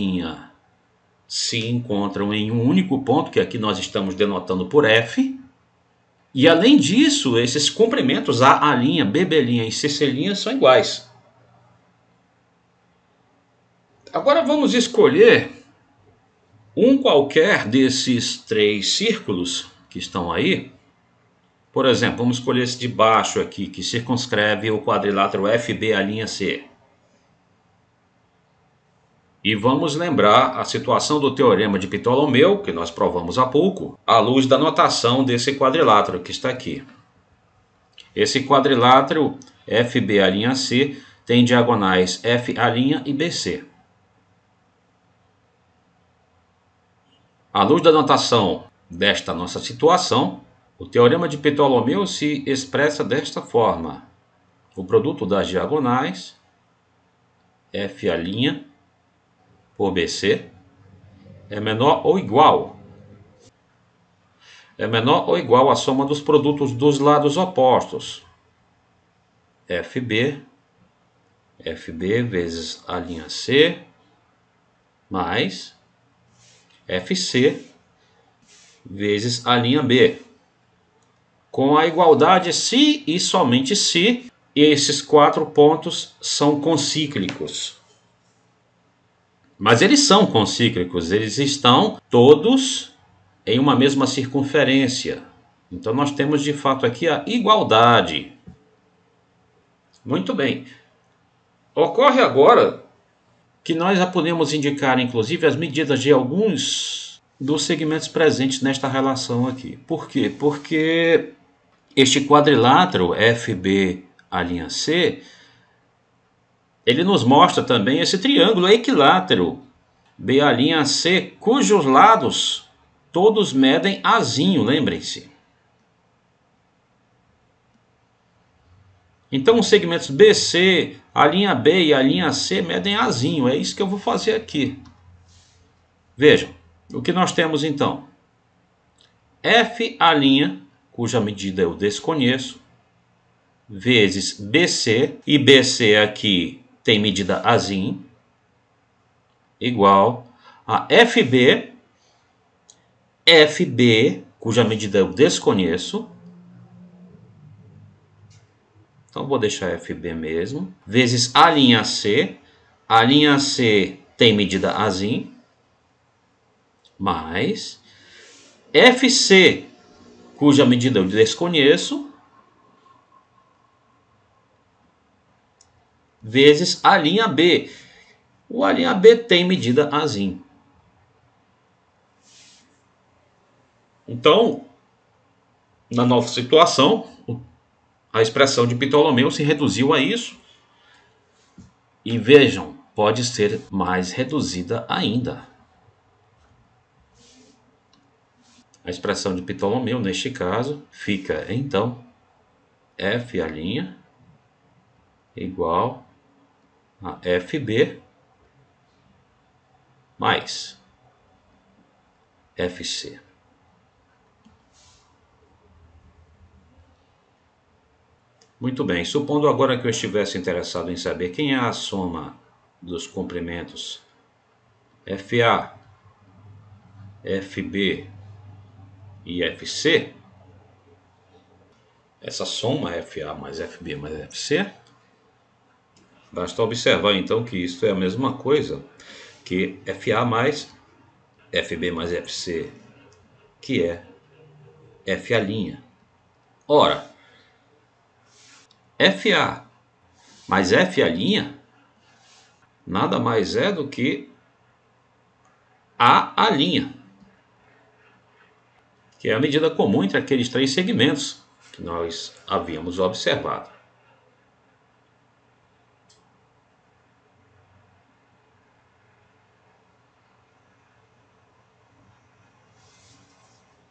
se encontram em um único ponto, que aqui nós estamos denotando por F, e além disso, esses comprimentos AA', BB' e CC' são iguais. Agora vamos escolher um qualquer desses três círculos que estão aí. Por exemplo, vamos escolher esse de baixo aqui, que circunscreve o quadrilátero FB'C. E vamos lembrar a situação do teorema de Ptolomeu, que nós provamos há pouco, à luz da notação desse quadrilátero que está aqui. Esse quadrilátero FB'C tem diagonais FA' e BC. À luz da notação desta nossa situação, o teorema de Ptolomeu se expressa desta forma: o produto das diagonais FA' por BC é menor ou igual à soma dos produtos dos lados opostos, FB vezes A'C mais FC vezes A'B, com a igualdade se e somente se esses quatro pontos são concíclicos. Mas eles são concíclicos, eles estão todos em uma mesma circunferência. Então nós temos de fato aqui a igualdade. Muito bem. Ocorre agora que nós já podemos indicar inclusive as medidas de alguns dos segmentos presentes nesta relação aqui. Por quê? Porque este quadrilátero FB'C, ele nos mostra também esse triângulo equilátero BA'C, cujos lados todos medem Azinho, lembrem-se. Então os segmentos BC, A'B e A'C medem Azinho, é isso que eu vou fazer aqui. Vejam, o que nós temos então? FA', cuja medida eu desconheço, vezes BC, e BC aqui tem medida Azinho, igual a FB, cuja medida eu desconheço, então vou deixar FB mesmo, vezes A'C, A'C tem medida Azinho, mais FC, cuja medida eu desconheço, vezes A'B. O A'B tem medida Azinho. Então, na nova situação, a expressão de Ptolomeu se reduziu a isso. E vejam, pode ser mais reduzida ainda. A expressão de Ptolomeu, neste caso, fica então FA' igual a FB mais FC. Muito bem, supondo agora que eu estivesse interessado em saber quem é a soma dos comprimentos FA, FB e FC, essa soma FA mais FB mais FC, basta observar então que isso é a mesma coisa que FA mais FB mais FC, que é FA'. Ora, FA mais FA' nada mais é do que AA', que é a medida comum entre aqueles três segmentos que nós havíamos observado.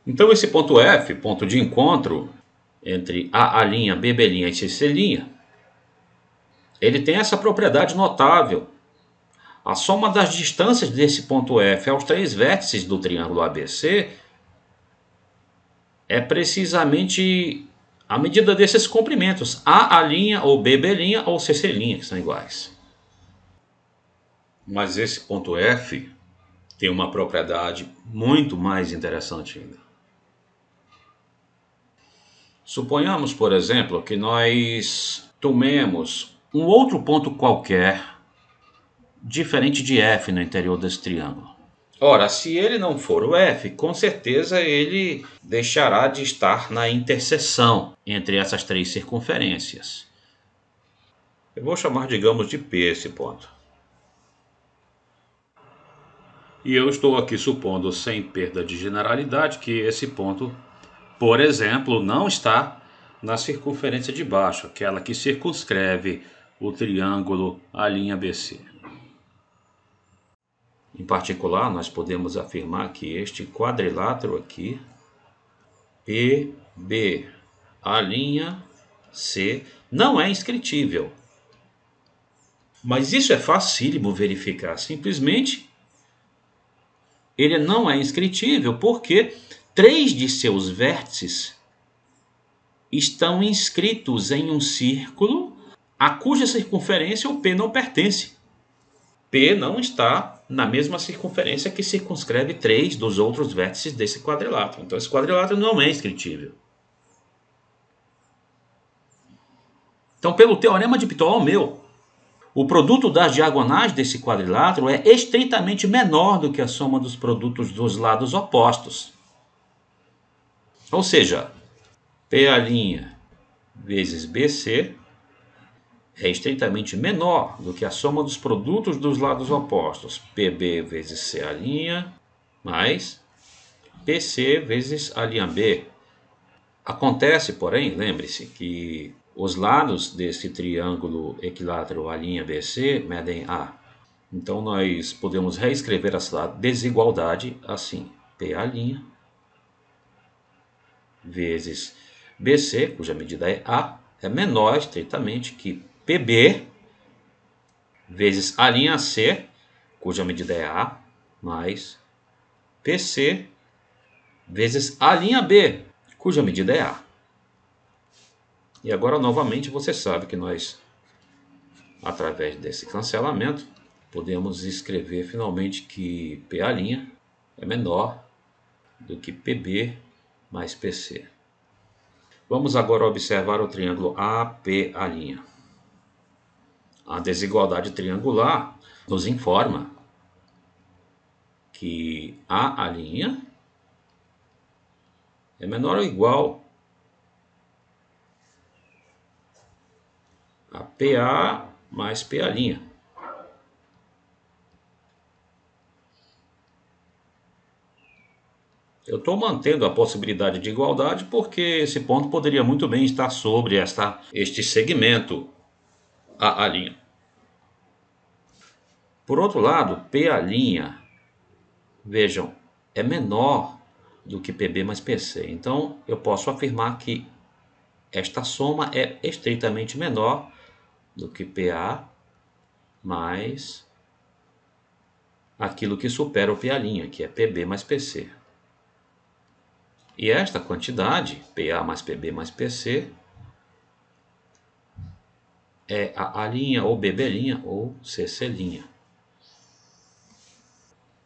Então esse ponto F, ponto de encontro entre A', B' e CC', ele tem essa propriedade notável. A soma das distâncias desse ponto F aos três vértices do triângulo ABC é precisamente a medida desses comprimentos, A', ou B' ou CC', que são iguais. Mas esse ponto F tem uma propriedade muito mais interessante ainda. Suponhamos, por exemplo, que nós tomemos um outro ponto qualquer diferente de F no interior desse triângulo. Ora, se ele não for o F, com certeza ele deixará de estar na interseção entre essas três circunferências. Eu vou chamar, digamos, de P esse ponto. E eu estou aqui supondo, sem perda de generalidade, que esse ponto, por exemplo, não está na circunferência de baixo, aquela que circunscreve o triângulo A'BC. Em particular, nós podemos afirmar que este quadrilátero aqui, PB, A'C, não é inscritível. Mas isso é facílimo verificar. Simplesmente, ele não é inscritível porque 3 de seus vértices estão inscritos em um círculo a cuja circunferência o P não pertence. P não está na mesma circunferência que circunscreve 3 dos outros vértices desse quadrilátero. Então esse quadrilátero não é inscritível. Então, pelo teorema de Ptolomeu, o produto das diagonais desse quadrilátero é estritamente menor do que a soma dos produtos dos lados opostos. Ou seja, P' vezes BC é estritamente menor do que a soma dos produtos dos lados opostos, PB vezes CA' mais PC vezes A'B. Acontece, porém, lembre-se que os lados desse triângulo equilátero A'BC medem A. Então nós podemos reescrever essa desigualdade assim: PA' vezes BC, cuja medida é A, é menor estritamente que PB vezes A'C, cuja medida é A, mais PC vezes A'B, cuja medida é A. E agora, novamente, você sabe que nós, através desse cancelamento, podemos escrever finalmente que PA' é menor do que PB mais PC. Vamos agora observar o triângulo APA'. A desigualdade triangular nos informa que A' é menor ou igual a PA mais PA'. Eu estou mantendo a possibilidade de igualdade porque esse ponto poderia muito bem estar sobre este segmento A'. Por outro lado, PA', vejam, é menor do que PB mais PC. Então, eu posso afirmar que esta soma é estritamente menor do que PA mais aquilo que supera o PA', que é PB mais PC. E esta quantidade, PA mais PB mais PC, é a A' ou BB' ou CC'.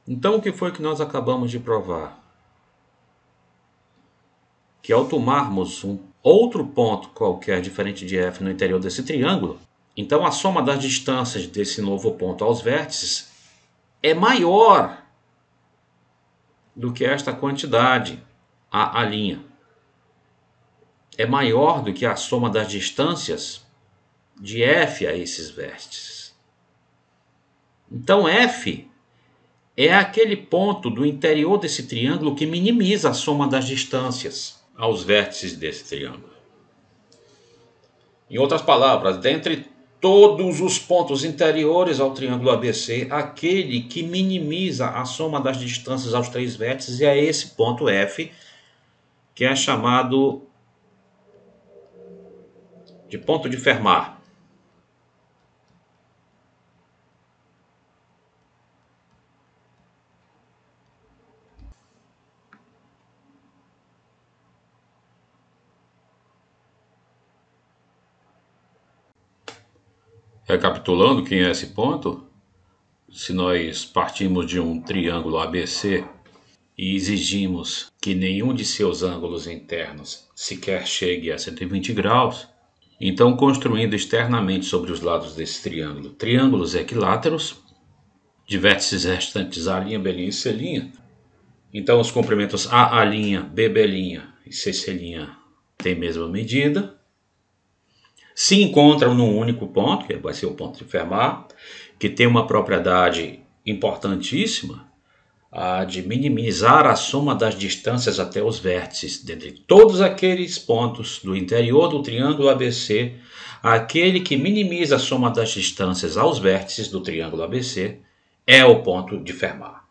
Então, o que foi que nós acabamos de provar? Que ao tomarmos um outro ponto qualquer diferente de F no interior desse triângulo, então a soma das distâncias desse novo ponto aos vértices é maior do que esta quantidade, A'. É maior do que a soma das distâncias de F a esses vértices. Então F é aquele ponto do interior desse triângulo que minimiza a soma das distâncias aos vértices desse triângulo. Em outras palavras, dentre todos os pontos interiores ao triângulo ABC, aquele que minimiza a soma das distâncias aos três vértices é esse ponto F, que é chamado de ponto de Fermat. Recapitulando quem é esse ponto, se nós partimos de um triângulo ABC e exigimos que nenhum de seus ângulos internos sequer chegue a 120 graus, então construindo externamente sobre os lados desse triângulo triângulos equiláteros, de vértices restantes A', B' e C', então os comprimentos AA', BB' e CC' têm a mesma medida, se encontram num único ponto, que vai ser o ponto de Fermat, que tem uma propriedade importantíssima, a de minimizar a soma das distâncias até os vértices. Dentre todos aqueles pontos do interior do triângulo ABC, aquele que minimiza a soma das distâncias aos vértices do triângulo ABC é o ponto de Fermat.